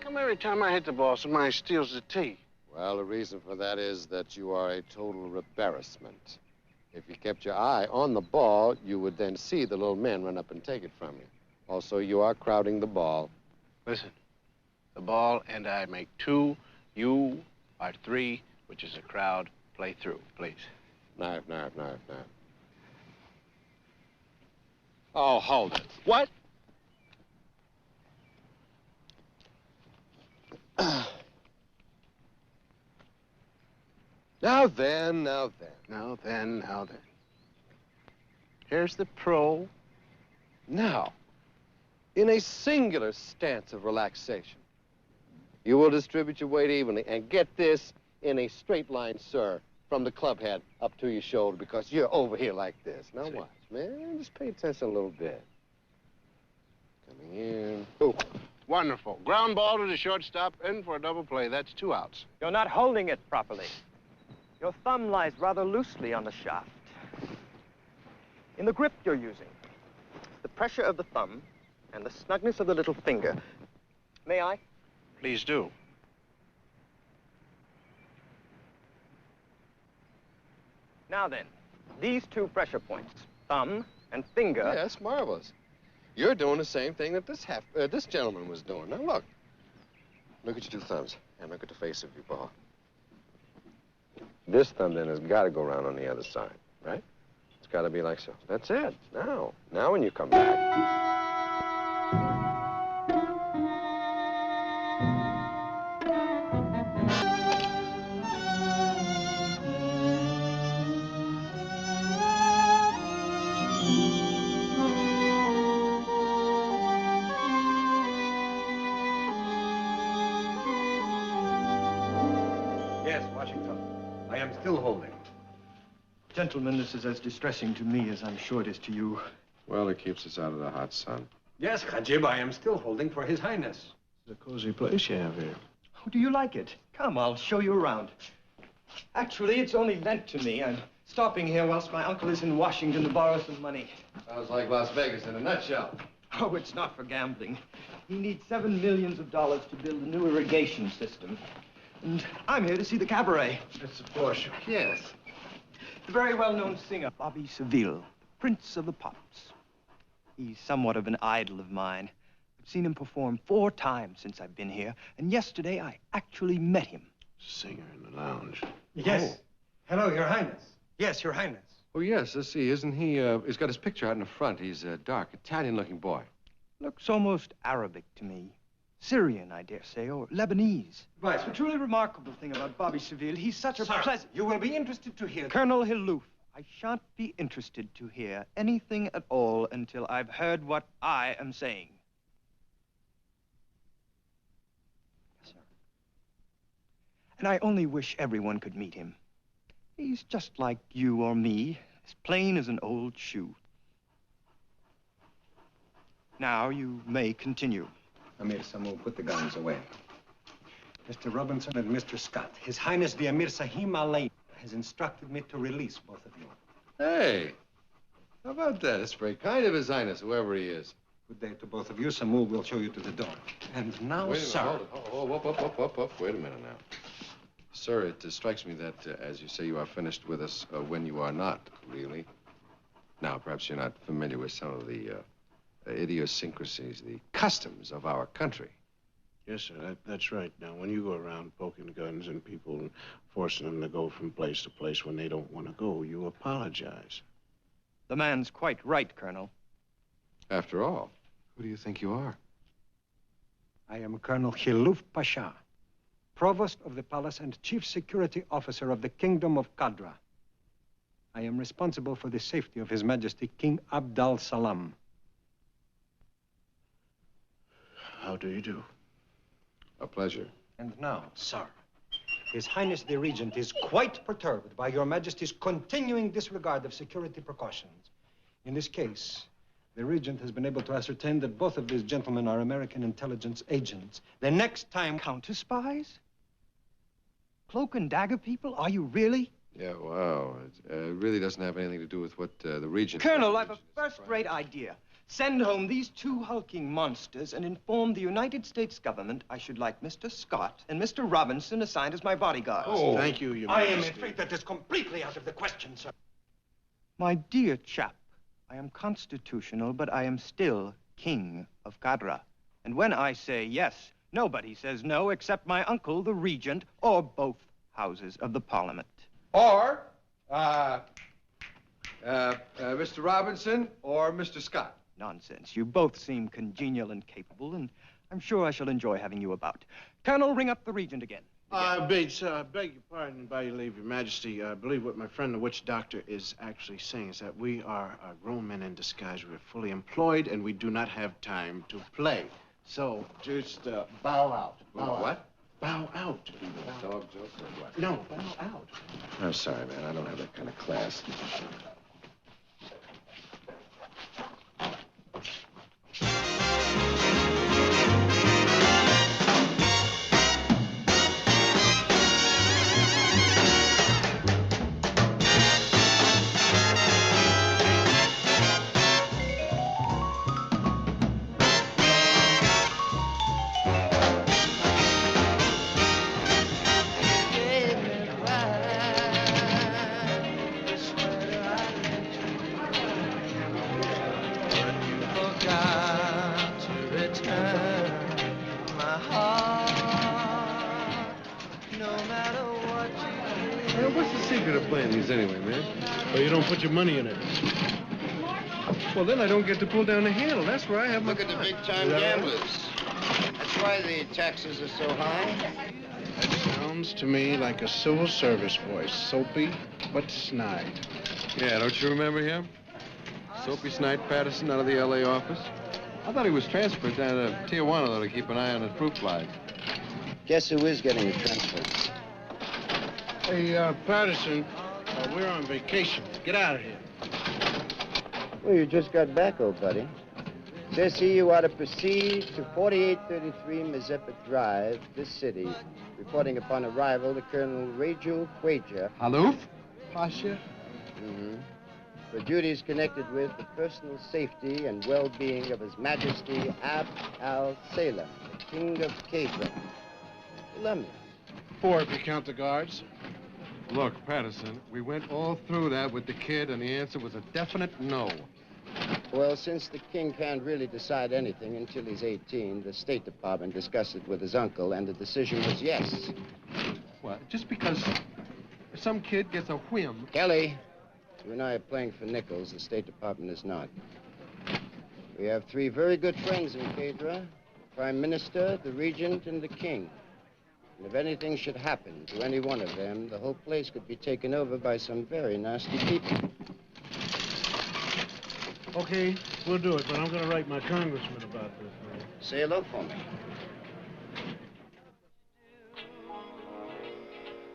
come every time I hit the ball, somebody steals the tee? Well, the reason for that is that you are a total embarrassment. If you kept your eye on the ball, you would then see the little men run up and take it from you. Also, you are crowding the ball. Listen, the ball and I make 2, you are 3, which is a crowd. Play through, please. Knife. Oh, hold it. What? Now then. Now then. Here's the pro. Now, in a singular stance of relaxation, you will distribute your weight evenly, and get this, in a straight line, sir, from the club head up to your shoulder, because you're over here like this. Now watch, man. Just pay attention a little bit. Coming in. Oh, wonderful. Ground ball to the shortstop, in for a double play. That's 2 outs. You're not holding it properly. Your thumb lies rather loosely on the shaft. In the grip you're using, the pressure of the thumb and the snugness of the little finger. May I? Please do. Now then, these 2 pressure points, thumb and finger. Yes, marvelous. You're doing the same thing that this gentleman was doing. Now look. Look at your 2 thumbs, and look at the face of your ball. This thumb then has got to go around on the other side, right? It's got to be like so. That's it. Now when you come back. Yes, Washington. I am still holding. Gentlemen, this is as distressing to me as I'm sure it is to you. Well, it keeps us out of the hot sun. Yes, Hajib, I am still holding for His Highness. It's a cozy place you have here. Oh, do you like it? Come, I'll show you around. Actually, it's only lent to me. I'm stopping here whilst my uncle is in Washington to borrow some money. Sounds like Las Vegas in a nutshell. Oh, it's not for gambling. He needs $7 million to build a new irrigation system. And I'm here to see the cabaret. That's the portion. Yes. The very well-known singer, Bobby Seville, the Prince of the Pops. He's somewhat of an idol of mine. I've seen him perform 4 times since I've been here, and yesterday I actually met him. Singer in the lounge. Yes. Oh. Hello, Your Highness. Yes, Your Highness. Oh, yes, let's see. Isn't he, he's got his picture out in the front. He's a dark, Italian-looking boy. Looks almost Arabic to me. Syrian, I dare say, or Lebanese. Right. The truly remarkable thing about Bobby Seville, he's such a pleasant... You will be interested to hear... Colonel Hillouf, I shan't be interested to hear anything at all until I've heard what I am saying. Yes, sir. And I only wish everyone could meet him. He's just like you or me, as plain as an old shoe. Now you may continue. Amir Samu, put the guns away. Mr. Robinson and Mr. Scott, His Highness the Amir Sahim Alain has instructed me to release both of you. Hey, how about that? It's very kind of His Highness, whoever he is. Good day to both of you. Samu will show you to the door. And now, Wait a minute, sir... hold it. Oh, wait a minute now. Sir, it strikes me that, as you say, you are finished with us when you are not, really. Now, perhaps you're not familiar with some of the idiosyncrasies, the customs of our country. Yes, sir, that's right. Now, when you go around poking guns and people and forcing them to go from place to place when they don't want to go, you apologize. The man's quite right, Colonel. After all, who do you think you are? I am Colonel Hillouf Pasha, Provost of the Palace and Chief Security Officer of the Kingdom of Qadra. I am responsible for the safety of His Majesty King Abdal Salam. How do you do? A pleasure. And now, sir, His Highness the Regent is quite perturbed by Your Majesty's continuing disregard of security precautions. In this case, the Regent has been able to ascertain that both of these gentlemen are American intelligence agents. The next time... Counter spies? Cloak and dagger people? Are you really? Yeah, wow. It really doesn't have anything to do with what the Regent... Colonel, I've a first-rate idea. Send home these two hulking monsters and inform the United States government I should like Mr. Scott and Mr. Robinson assigned as my bodyguards. Oh, thank you, Your I am Majesty. afraid that is completely out of the question, sir. My dear chap, I am constitutional, but I am still king of Cadra. And when I say yes, nobody says no except my uncle, the regent, or both houses of the parliament. Or, Mr. Robinson or Mr. Scott. Nonsense. You both seem congenial and capable, and I'm sure I shall enjoy having you about. Colonel, ring up the regent again. Beg your pardon, by your leave, Your Majesty. I believe what my friend the witch doctor is actually saying is that we are grown men in disguise. We're fully employed, and we do not have time to play. So, just bow out. What? Bow out. Dog joke or what? No, bow out. I'm sorry, man. I don't have that kind of class. What's the secret of playing these anyway, man? Well, you don't put your money in it. Well, then I don't get to pull down the handle. That's where I have my Look at the fun. big-time Is that right? gamblers. That's why the taxes are so high. That sounds to me like a civil service voice. Soapy, but snide. Yeah, don't you remember him? Soapy Snide Patterson out of the L.A. office? I thought he was transferred down to Tijuana, though, to keep an eye on the fruit flies. Guess who is getting a transfer? Hey, Patterson, we're on vacation. Get out of here. Well, you just got back, old buddy. Says here you are to proceed to 4833 Mazeppa Drive, this city, reporting upon arrival to Colonel Raju Quaja. Haloof? Pasha? Mm-hmm. For duties connected with the personal safety and well-being of His Majesty Abd al-Salem, the King of Cadra. Columbia. 4 if you count the guards. Look, Patterson, we went all through that with the kid, and the answer was a definite no. Well, since the king can't really decide anything until he's 18, the State Department discussed it with his uncle, and the decision was yes. What, just because some kid gets a whim? Kelly, you and I are playing for nickels. The State Department is not. We have 3 very good friends in Cadra, the Prime Minister, the Regent, and the King. And if anything should happen to any one of them, the whole place could be taken over by some very nasty people. Okay, we'll do it, but I'm going to write my congressman about this. Say hello for me.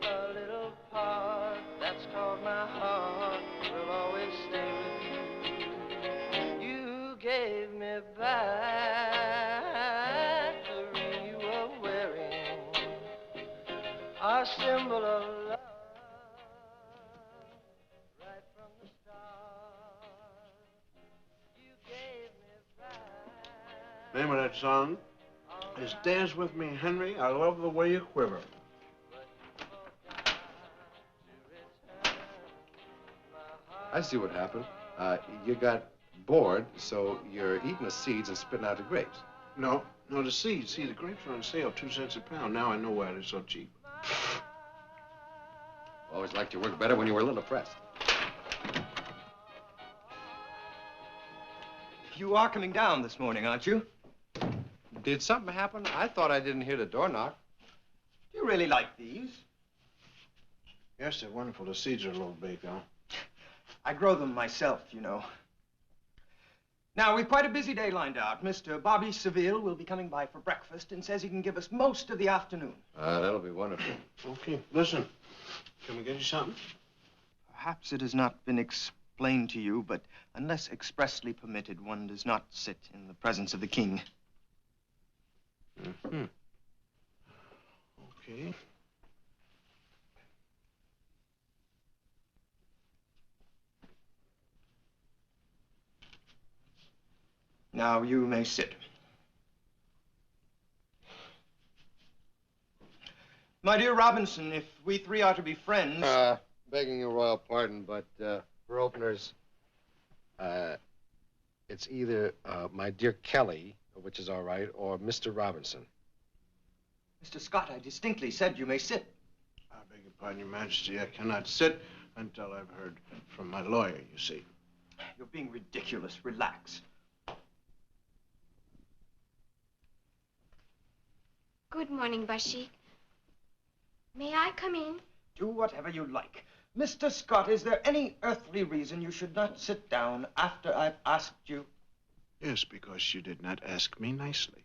A little part that's called my heart will always stay with you. You gave me back the ring you were wearing, our symbol of love, right from the start. You gave me back. Name of that song is Dance With Me, Henry. I love the way you quiver. I see what happened. You got bored, so you're eating the seeds and spitting out the grapes. No, the seeds. See, the grapes are on sale, 2 cents a pound. Now I know why they're so cheap. Always liked your work better when you were a little depressed. You are coming down this morning, aren't you? Did something happen? I thought I didn't hear the door knock. Do you really like these? Yes, they're wonderful. The seeds are a little big, though. I grow them myself, you know. Now, we've quite a busy day lined out. Mr. Bobby Seville will be coming by for breakfast and says he can give us most of the afternoon. That'll be wonderful. Okay, listen. Can we get you something? Perhaps it has not been explained to you, but unless expressly permitted, one does not sit in the presence of the king. Mm-hmm. Okay. Now you may sit. My dear Robinson, if we three are to be friends... Begging your royal pardon, but for openers, it's either my dear Kelly, which is all right, or Mr. Robinson. Mr. Scott, I distinctly said you may sit. I beg your pardon, Your Majesty. I cannot sit until I've heard from my lawyer, you see. You're being ridiculous. Relax. Good morning, Bashik. May I come in? Do whatever you like. Mr. Scott, is there any earthly reason you should not sit down after I've asked you? Yes, because you did not ask me nicely.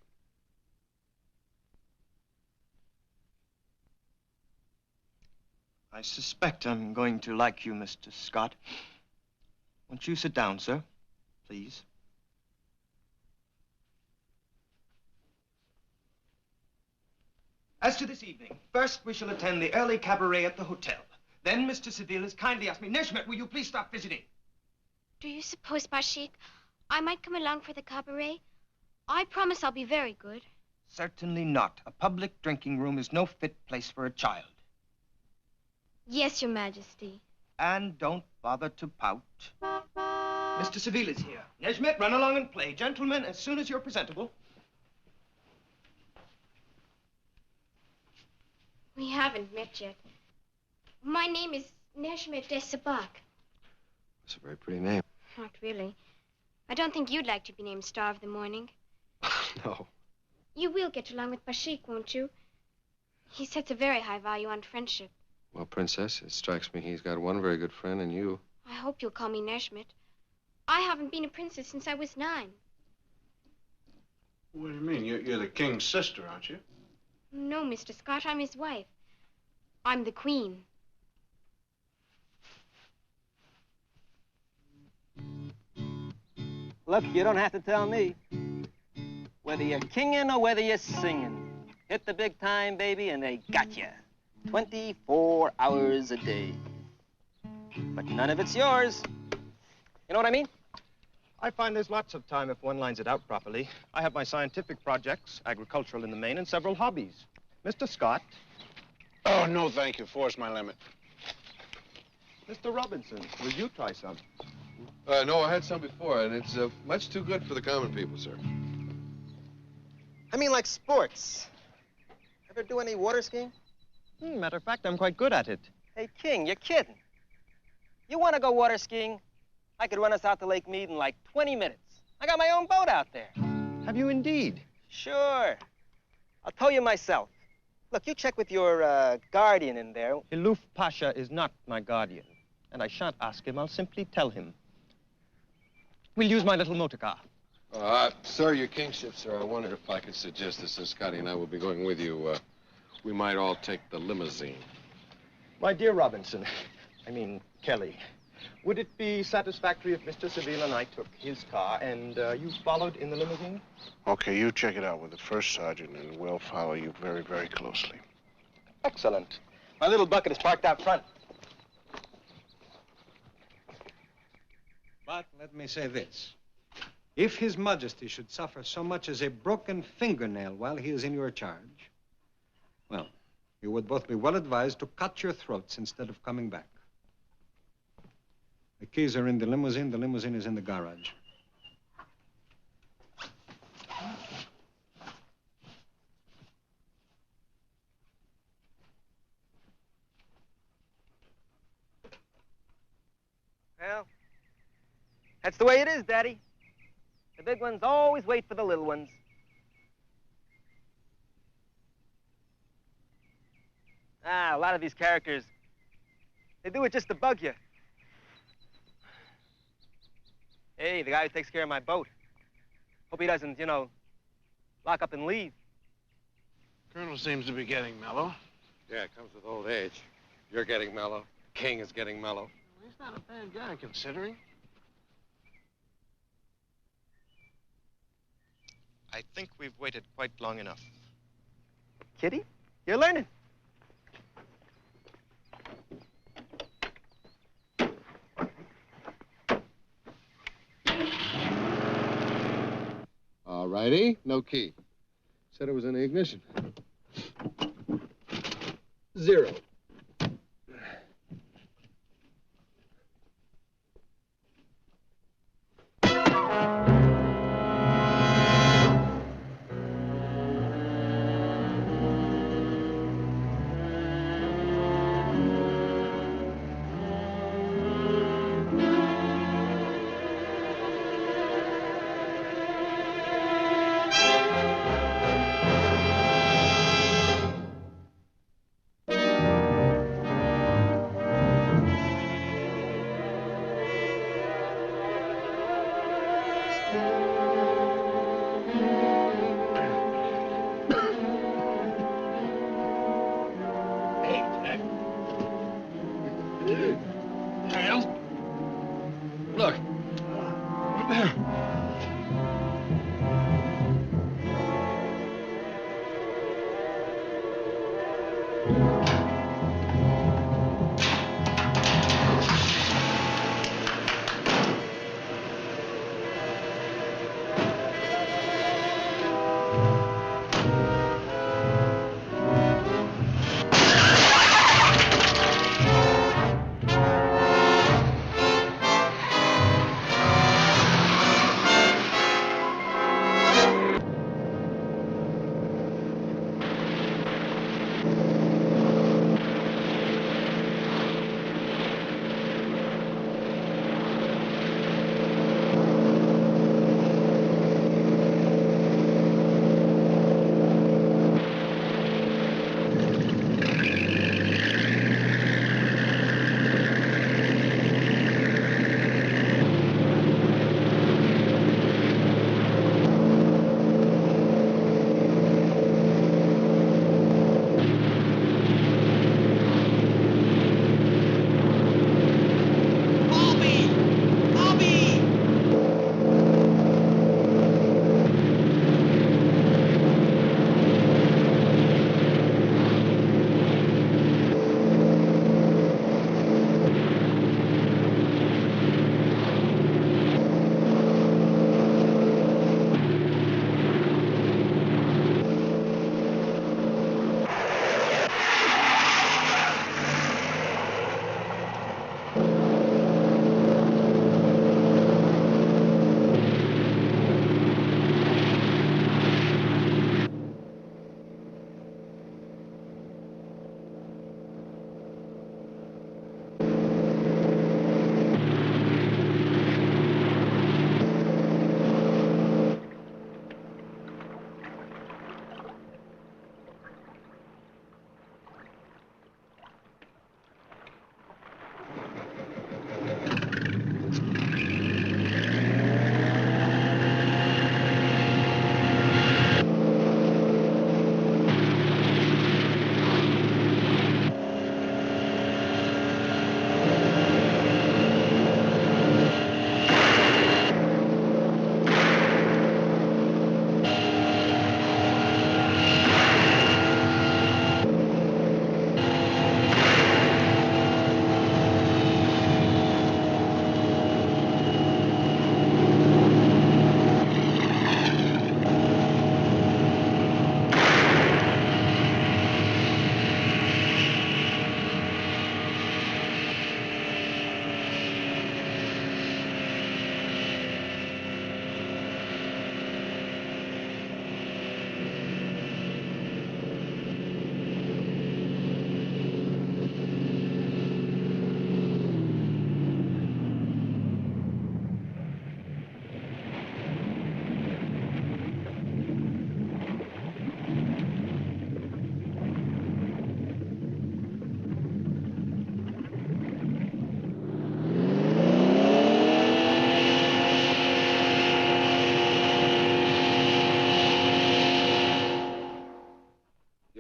I suspect I'm going to like you, Mr. Scott. Won't you sit down, sir? Please. As to this evening, first we shall attend the early cabaret at the hotel. Then Mr. Seville has kindly asked me, Neshmet, will you please stop visiting? Do you suppose, Bashik, I might come along for the cabaret? I promise I'll be very good. Certainly not. A public drinking room is no fit place for a child. Yes, Your Majesty. And don't bother to pout. Mr. Seville is here. Neshmet, run along and play. Gentlemen, as soon as you're presentable. We haven't met yet. My name is Neshmet Desabak. That's a very pretty name. Not really. I don't think you'd like to be named Star of the Morning. No. You will get along with Bashik, won't you? He sets a very high value on friendship. Well, Princess, it strikes me he's got one very good friend in you. I hope you'll call me Neshmet. I haven't been a princess since I was 9. What do you mean? You're the king's sister, aren't you? No, Mr. Scott, I'm his wife. I'm the queen. Look, you don't have to tell me. Whether you're kinging or whether you're singing. Hit the big time, baby, and they got you. 24 hours a day. But none of it's yours. You know what I mean? I find there's lots of time if one lines it out properly. I have my scientific projects, agricultural in the main, and several hobbies. Mr. Scott. Oh, no, thank you. Four's my limit. Mr. Robinson, will you try some? No, I had some before, and it's much too good for the common people, sir. I mean like sports. Ever do any water skiing? Matter of fact, I'm quite good at it. Hey, King, you're kidding. You want to go water skiing? I could run us out to Lake Mead in like 20 minutes. I got my own boat out there. Have you indeed? Sure. I'll tow you myself. Look, you check with your guardian in there. Hiluf Pasha is not my guardian, and I shan't ask him. I'll simply tell him. We'll use my little motor car. Sir, your kingship, sir, I wondered if I could suggest that since Scotty and I will be going with you, we might all take the limousine. My dear Robinson, I mean Kelly, would it be satisfactory if Mr. Seville and I took his car and you followed in the limousine? Okay, you check it out with the first sergeant, and we'll follow you very, very closely. Excellent. My little bucket is parked out front. But let me say this. If His Majesty should suffer so much as a broken fingernail while he is in your charge, well, you would both be well advised to cut your throats instead of coming back. The keys are in the limousine. The limousine is in the garage. Well, that's the way it is, Daddy. The big ones always wait for the little ones. A lot of these characters, they do it just to bug you. Hey, the guy who takes care of my boat. Hope he doesn't, you know, lock up and leave. Colonel seems to be getting mellow. Yeah, it comes with old age. You're getting mellow. King is getting mellow. He's not a bad guy, considering. I think we've waited quite long enough. Kitty, you're learning. righty. No key. Said it was in the ignition. 0. Look.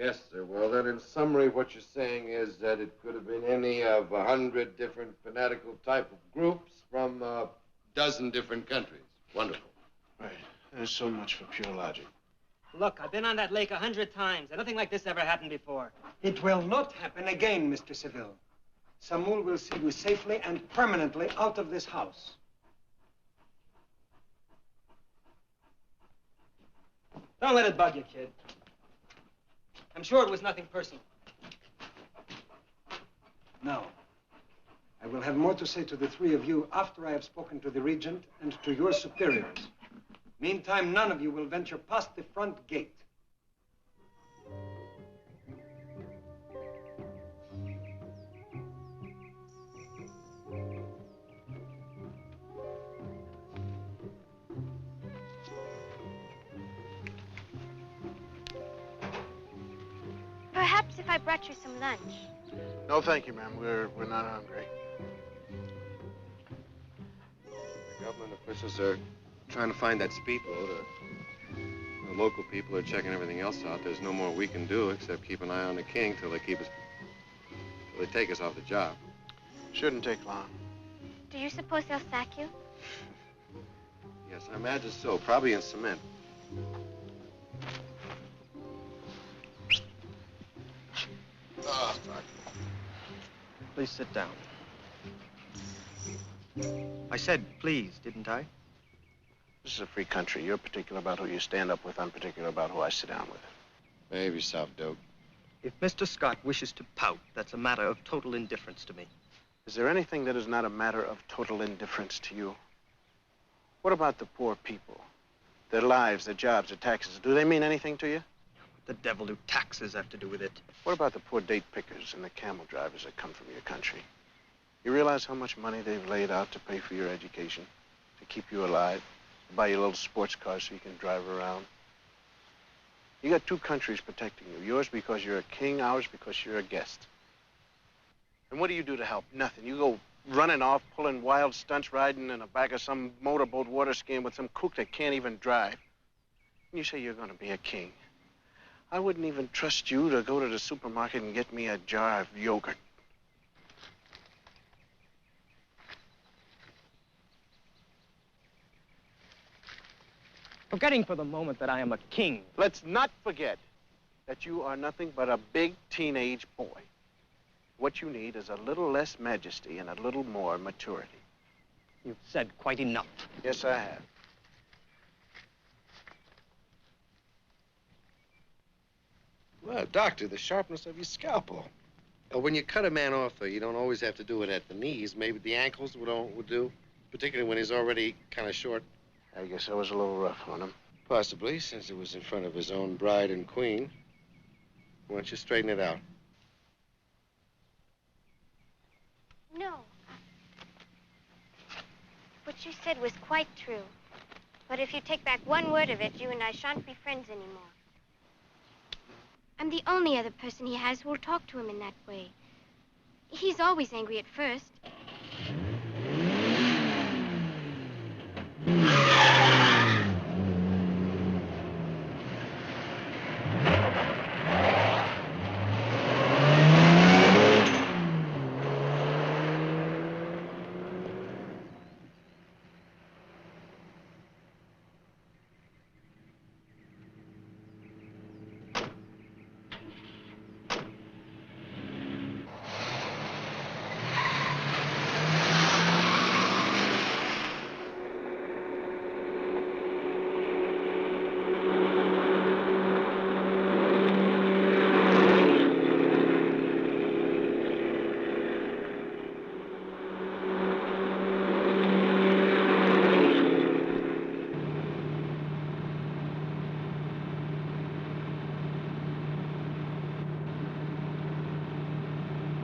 Yes, sir. Well, then, in summary, what you're saying is that it could have been any of 100 different fanatical type of groups from a dozen different countries. Wonderful. Right. There's so much for pure logic. Look, I've been on that lake 100 times, and nothing like this ever happened before. It will not happen again, Mr. Seville. Samuel will see you safely and permanently out of this house. Don't let it bug you, kid. I'm sure it was nothing personal. No. I will have more to say to the three of you after I have spoken to the regent and to your superiors. Meantime, none of you will venture past the front gate. Perhaps if I brought you some lunch. No, thank you, ma'am. We're not hungry. The government officials are trying to find that speedboat. The local people are checking everything else out. There's no more we can do except keep an eye on the king till they take us off the job. Shouldn't take long. Do you suppose they'll sack you? Yes, I imagine so. Probably in cement. Oh, fuck. Please sit down. I said please, didn't I? This is a free country. You're particular about who you stand up with. I'm particular about who I sit down with. Behave yourself, Duke. If Mr. Scott wishes to pout, that's a matter of total indifference to me. Is there anything that is not a matter of total indifference to you? What about the poor people? Their lives, their jobs, their taxes. Do they mean anything to you? What the devil do taxes have to do with it? What about the poor date pickers and the camel drivers that come from your country? You realize how much money they've laid out to pay for your education, to keep you alive, to buy you little sports cars so you can drive around? You got two countries protecting you. Yours because you're a king, ours because you're a guest. And what do you do to help? Nothing. You go running off, pulling wild stunts, riding in the back of some motorboat water skiing with some kook that can't even drive. And you say you're going to be a king. I wouldn't even trust you to go to the supermarket and get me a jar of yogurt. Forgetting for the moment that I am a king. Let's not forget that you are nothing but a big teenage boy. What you need is a little less majesty and a little more maturity. You've said quite enough. Yes, I have. Well, Doctor, the sharpness of your scalpel. When you cut a man off, though, you don't always have to do it at the knees. Maybe the ankles would do, particularly when he's already kind of short. I guess I was a little rough on him. Possibly, since it was in front of his own bride and queen. Why don't you straighten it out? No. What you said was quite true. But if you take back one word of it, you and I shan't be friends anymore. I'm the only other person he has who will talk to him in that way. He's always angry at first.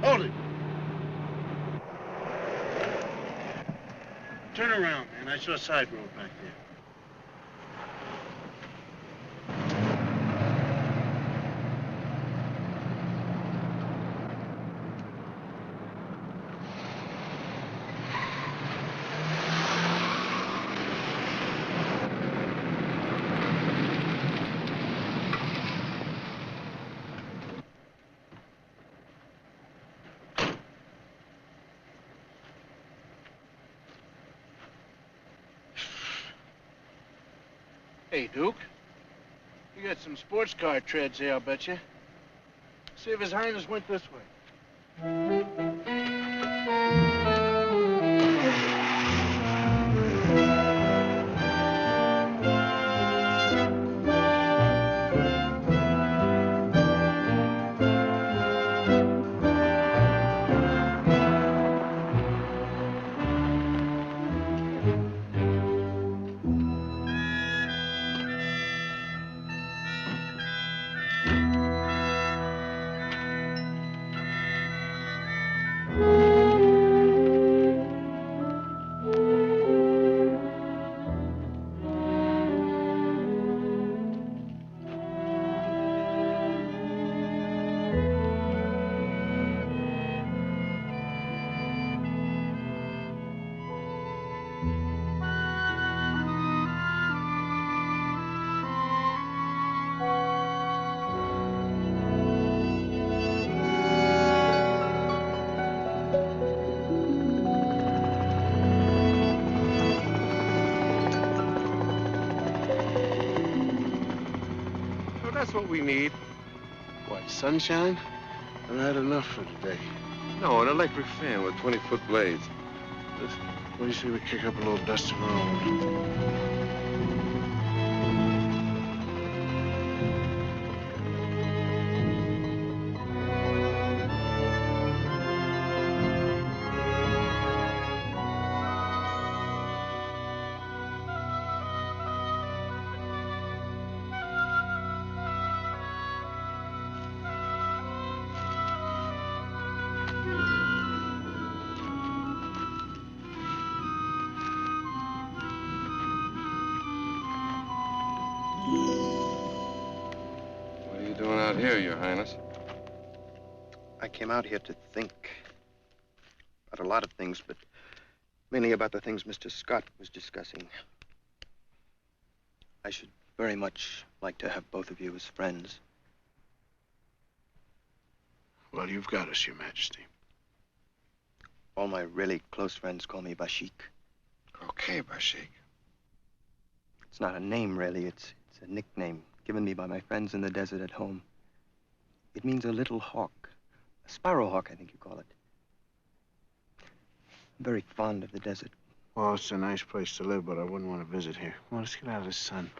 Hold it. Turn around, man. I saw a side road back there. Hey, Duke. You got some sports car treads there, I'll bet you. See if His Highness went this way. Well, that's what we need. What, sunshine? I've had enough for today. No, an electric fan with 20-foot blades. Listen, what do you say we kick up a little dust of our own? What are you doing out here, Your Highness? I came out here to think about a lot of things, but mainly about the things Mr. Scott was discussing. I should very much like to have both of you as friends. Well, you've got us, Your Majesty. All my really close friends call me Bashik. Okay, Bashik. It's not a name, really. It's a nickname given me by my friends in the desert at home. It means a little hawk. A sparrowhawk, I think you call it. I'm very fond of the desert. Well, it's a nice place to live, but I wouldn't want to visit here. Well, let's get out of the sun.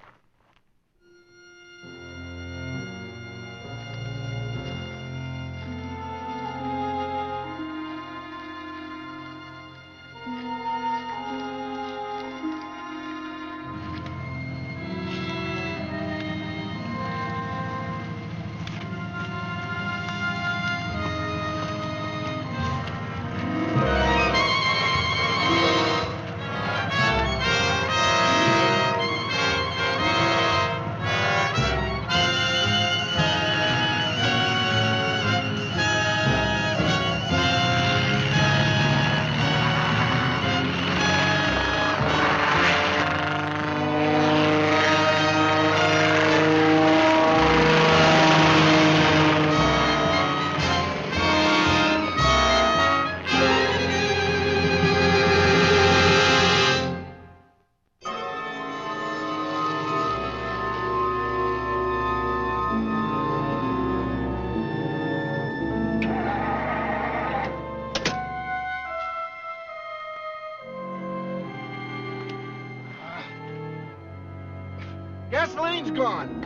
Gasoline's gone.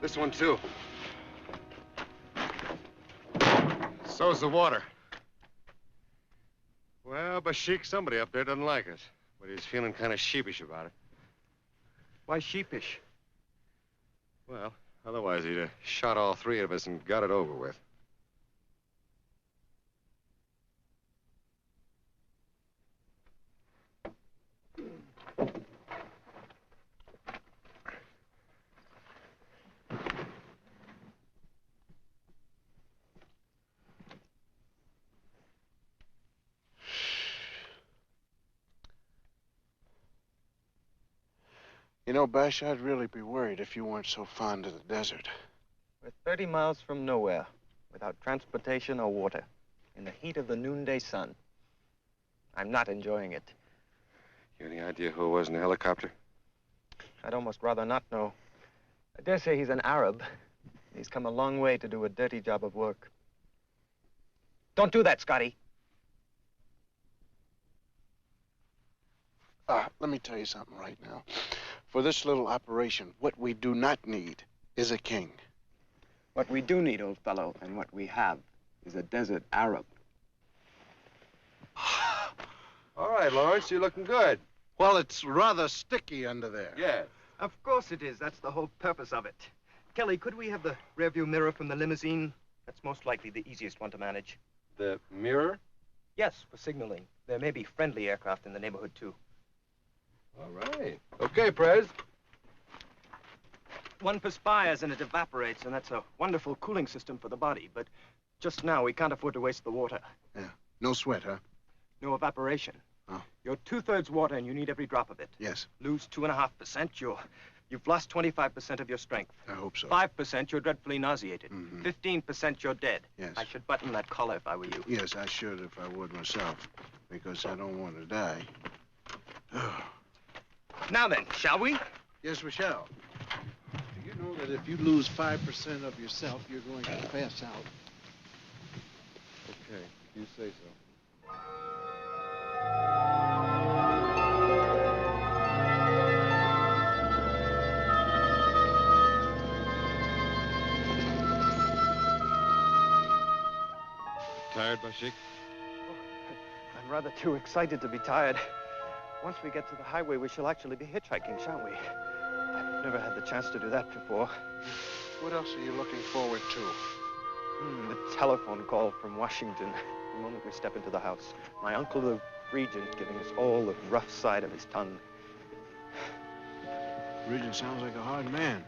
This one, too. So's the water. Well, Bashik, somebody up there doesn't like us, but he's feeling kind of sheepish about it. Why sheepish? Well, otherwise he'd have shot all three of us and got it over with. You know, Bash, I'd really be worried if you weren't so fond of the desert. We're 30 miles from nowhere, without transportation or water, in the heat of the noonday sun. I'm not enjoying it. You any idea who it was in the helicopter? I'd almost rather not know. I dare say he's an Arab. He's come a long way to do a dirty job of work. Don't do that, Scotty. Let me tell you something right now. For this little operation, what we do not need is a king. What we do need, old fellow, and what we have, is a desert Arab. All right, Lawrence, you're looking good. Well, it's rather sticky under there. Yes. Of course it is. That's the whole purpose of it. Kelly, could we have the rearview mirror from the limousine? That's most likely the easiest one to manage. The mirror? Yes, for signaling. There may be friendly aircraft in the neighborhood, too. All right. Okay, Prez. One perspires and it evaporates, and that's a wonderful cooling system for the body. But just now, we can't afford to waste the water. Yeah. No sweat, huh? No evaporation. Oh. You're 2/3 water, and you need every drop of it. Yes. Lose 2.5%, you've lost 25% of your strength. I hope so. 5%, you're dreadfully nauseated. 15%, you're dead. Yes. I should button that collar if I were you. Yes, I should if I would myself, because I don't want to die. Now then, shall we? Yes, we shall. know that if you lose 5% of yourself, you're going to pass out. Okay, you say so. Tired, Bashik? I'm rather too excited to be tired. Once we get to the highway, we shall actually be hitchhiking, shan't we? I've never had the chance to do that before. What else are you looking forward to? The telephone call from Washington. The moment we step into the house. My uncle, the regent, giving us all the rough side of his tongue. Regent sounds like a hard man.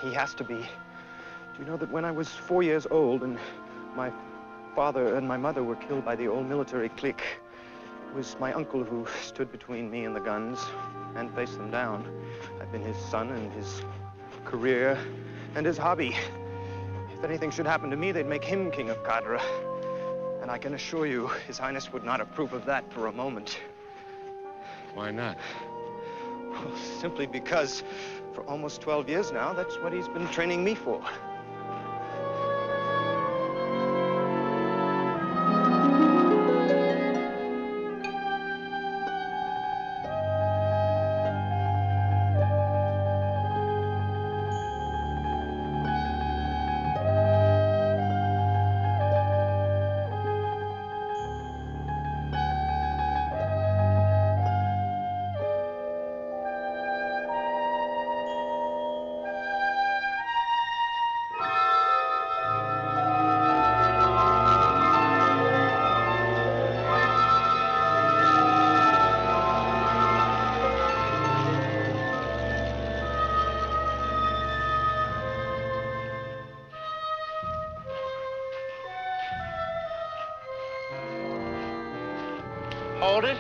He has to be. Do you know that when I was 4 years old and my father and my mother were killed by the old military clique, it was my uncle who stood between me and the guns and faced them down. I've been his son and his career and his hobby. If anything should happen to me, they'd make him king of Cadra. And I can assure you, His Highness would not approve of that for a moment. Why not? Well, simply because for almost 12 years now, that's what he's been training me for. Hold it.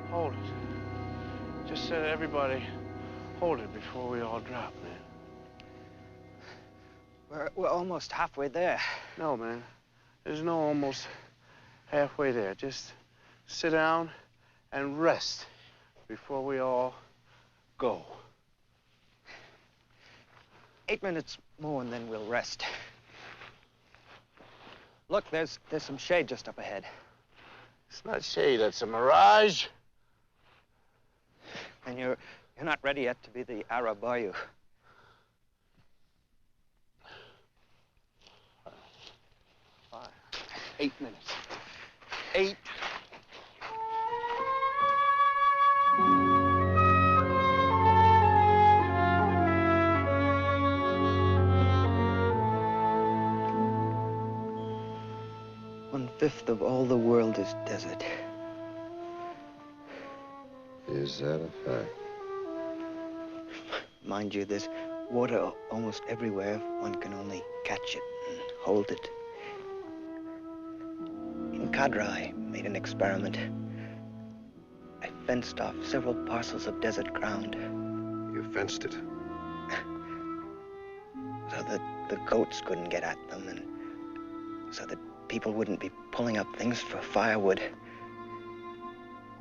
Hold it. Just said everybody hold it before we all drop, man. We're almost halfway there. No, man. There's no almost halfway there. Just sit down and rest before we all go. 8 minutes more and then we'll rest. Look, there's some shade just up ahead. It's not shade, that's a mirage. And you're not ready yet to be the Arab, are you? 8 minutes. 8. One-fifth of all the world is desert. Is that a fact? Mind you, there's water almost everywhere if one can only catch it and hold it. In Cadra, I made an experiment. I fenced off several parcels of desert ground. You fenced it? So that the goats couldn't get at them, and so that people wouldn't be pulling up things for firewood.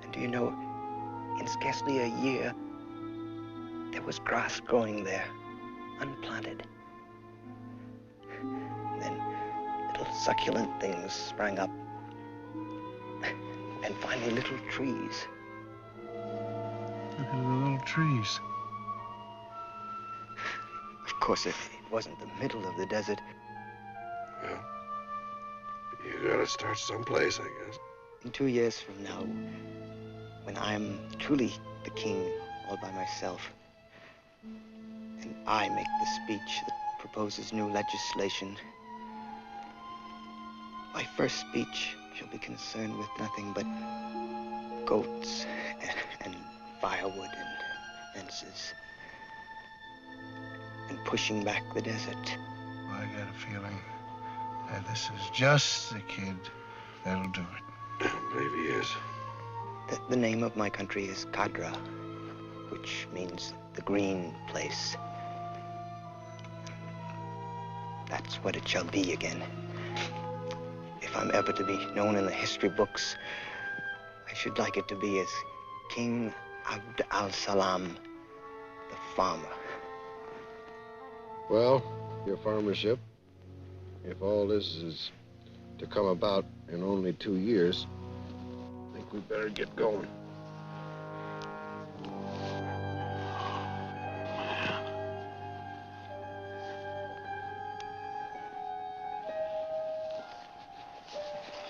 And do you know, in scarcely a year, there was grass growing there, unplanted. And then little succulent things sprang up. And finally, little trees. Look at the little trees. Of course, it wasn't the middle of the desert. Well, you gotta start someplace, I guess. In 2 years from now, when I'm truly the king all by myself, and I make the speech that proposes new legislation, my first speech shall be concerned with nothing but goats and firewood and fences and pushing back the desert. I got a feeling that this is just the kid that'll do it. Maybe he is. The name of my country is Cadra, which means the green place. That's what it shall be again. If I'm ever to be known in the history books, I should like it to be as King Abd al-Salam, the farmer. Well, your farmership, if all this is to come about in only 2 years, I think we better get going.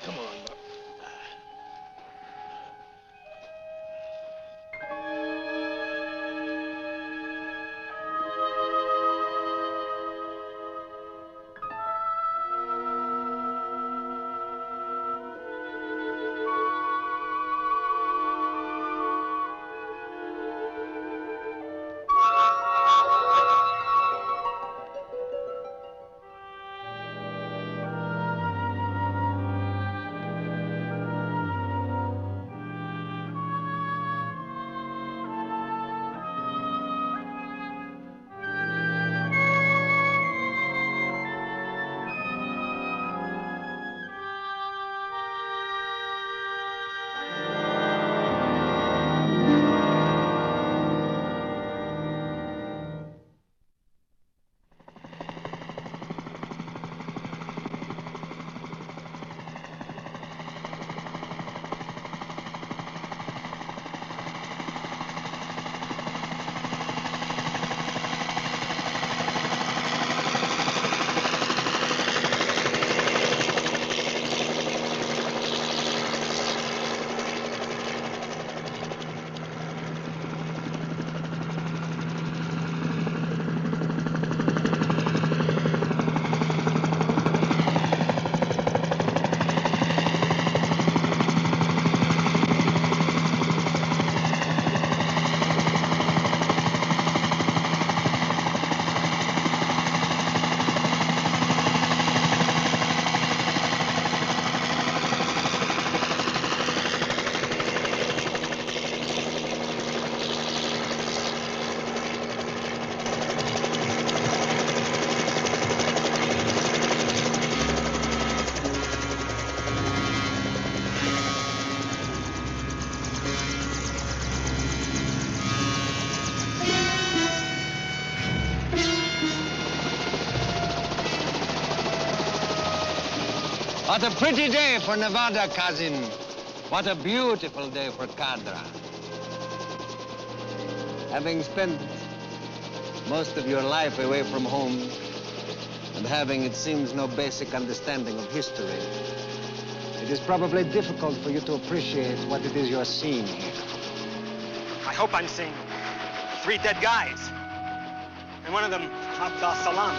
Come on, Buck. What a pretty day for Nevada, cousin. What a beautiful day for Cadra. Having spent most of your life away from home and having, it seems, no basic understanding of history, it is probably difficult for you to appreciate what it is you're seeing here. I hope I'm seeing 3 dead guys. And one of them, Abd al-Salam.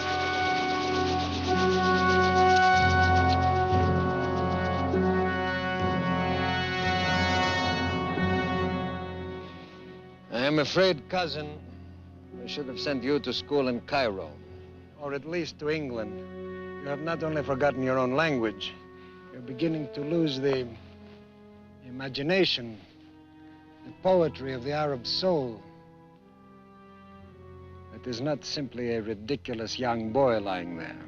I'm afraid, cousin, we should have sent you to school in Cairo, or at least to England. You have not only forgotten your own language, you're beginning to lose the imagination, the poetry of the Arab soul. That is not simply a ridiculous young boy lying there.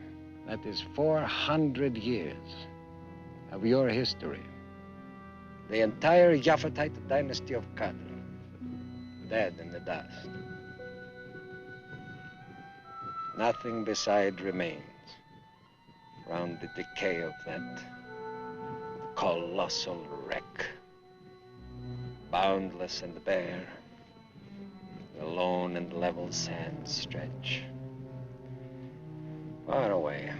That is 400 years of your history. The entire Yaphetite dynasty of Qadr, dead in the dust. Nothing beside remains around the decay of that colossal wreck. Boundless and bare, the lone and level sands stretch far away.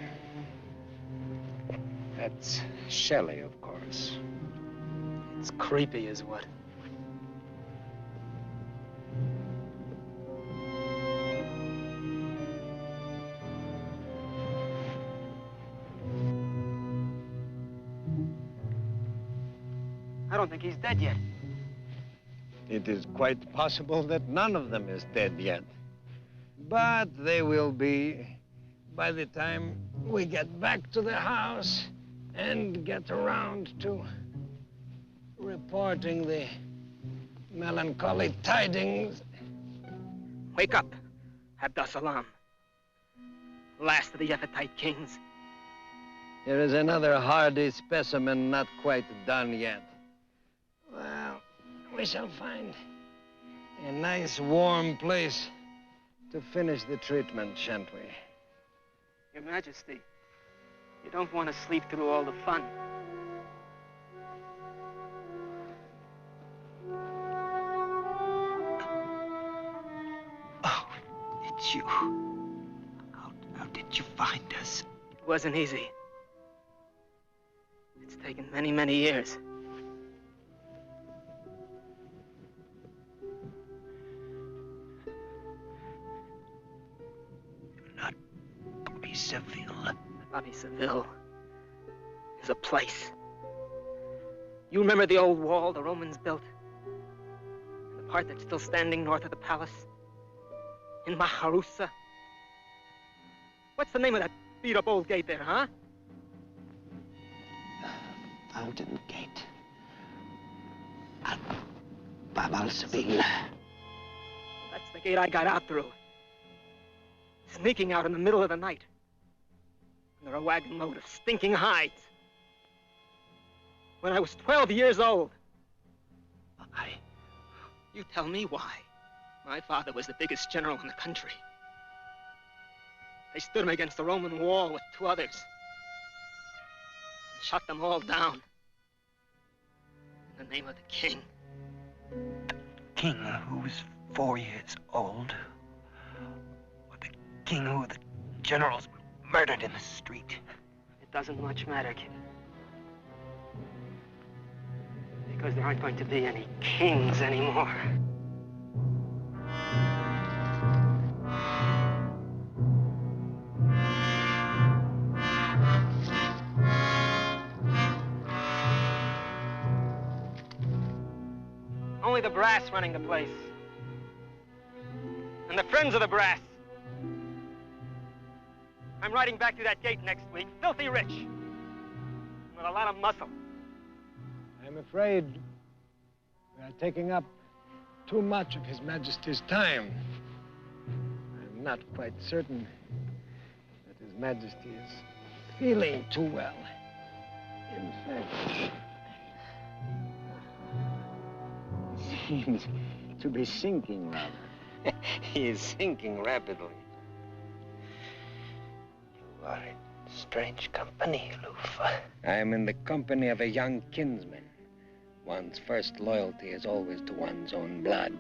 That's Shelley, of course. It's creepy as what? I don't think he's dead yet. It is quite possible that none of them is dead yet. But they will be by the time we get back to the house and get around to reporting the melancholy tidings. Wake up, Abd al-Salam. Last of the Yaphetite kings. Here is another hardy specimen not quite done yet. Well, we shall find A nice, warm place to finish the treatment, shan't we? Your Majesty, you don't want to sleep through all the fun. Oh, it's you. How did you find us? It wasn't easy. It's taken many, many years. Bobby Seville. Bobby Seville is a place. You remember the old wall the Romans built? And the part that's still standing north of the palace? In Maharusa? What's the name of that beat-up old gate there, huh? Fountain Gate. Baba Seville. That's the gate I got out through. Sneaking out in the middle of the night. Under a wagon load of stinking hides. When I was 12 years old. Why? You tell me why. My father was the biggest general in the country. They stood him against the Roman wall with 2 others. And shot them all down. In the name of the king. King who was 4 years old. Or the king who the generals murdered in the street. It doesn't much matter, kid. Because there aren't going to be any kings anymore. Only the brass running the place. And the friends of the brass. I'm riding back through that gate next week, filthy rich. With a lot of muscle. I'm afraid we are taking up too much of His Majesty's time. I'm not quite certain that His Majesty is feeling too well. In fact, he seems to be sinking rather. He is sinking rapidly. You are in strange company, Lufa. I am in the company of a young kinsman. One's first loyalty is always to one's own blood.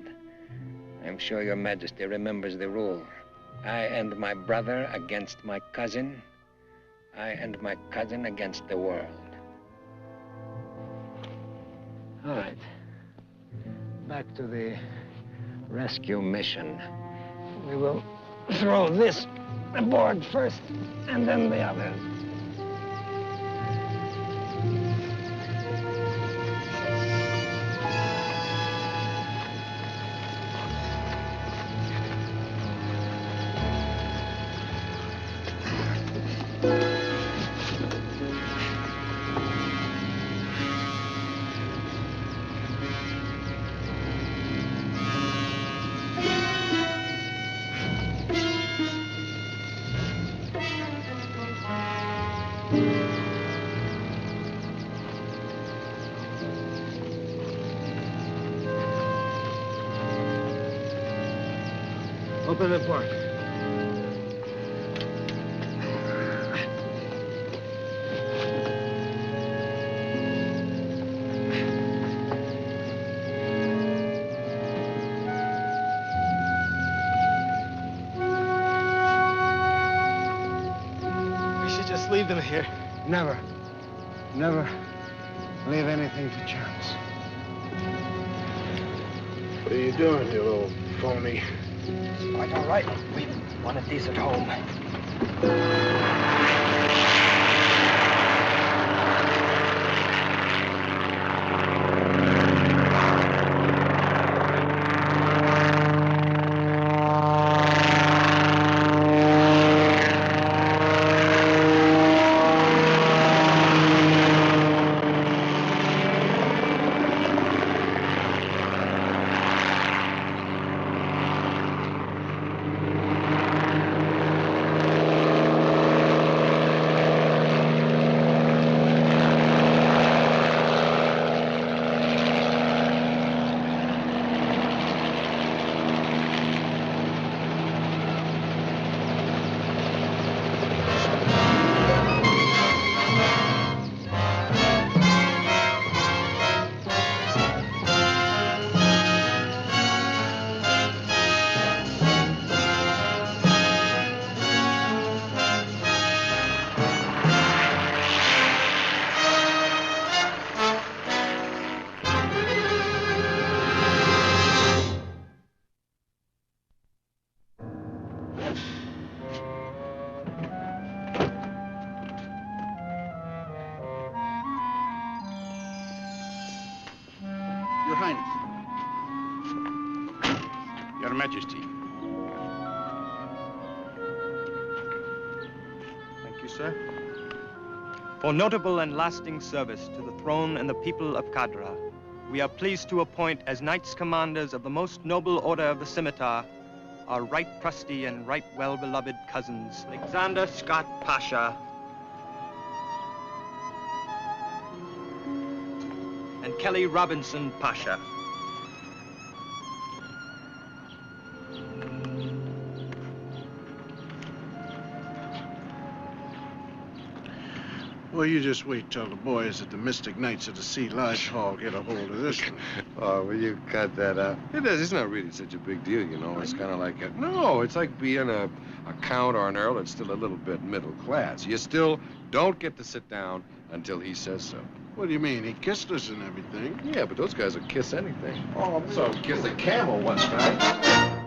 I'm sure Your Majesty remembers the rule. I and my brother against my cousin. I and my cousin against the world. All right. Back to the rescue mission. We will throw this aboard first, and then the others. Open the port. We should just leave them here. Never. Never leave anything to chance. What are you doing, you little phony? Quite all right. We wanted these at home. Her Majesty. Thank you, sir. For notable and lasting service to the throne and the people of Cadra, we are pleased to appoint as Knights Commanders of the most noble order of the Scimitar our right trusty and right well-beloved cousins, Alexander Scott Pasha and Kelly Robinson Pasha. Well, you just wait till the boys at the Mystic Knights of the Sea Lodge Hall get a hold of this one. Oh, will you cut that out? It is. It's not really such a big deal, you know. It's kind of like no, it's like being a count or an earl that's still a little bit middle class. You still don't get to sit down until he says so. What do you mean? He kissed us and everything. Yeah, but those guys will kiss anything. Oh, so kiss a camel once, right?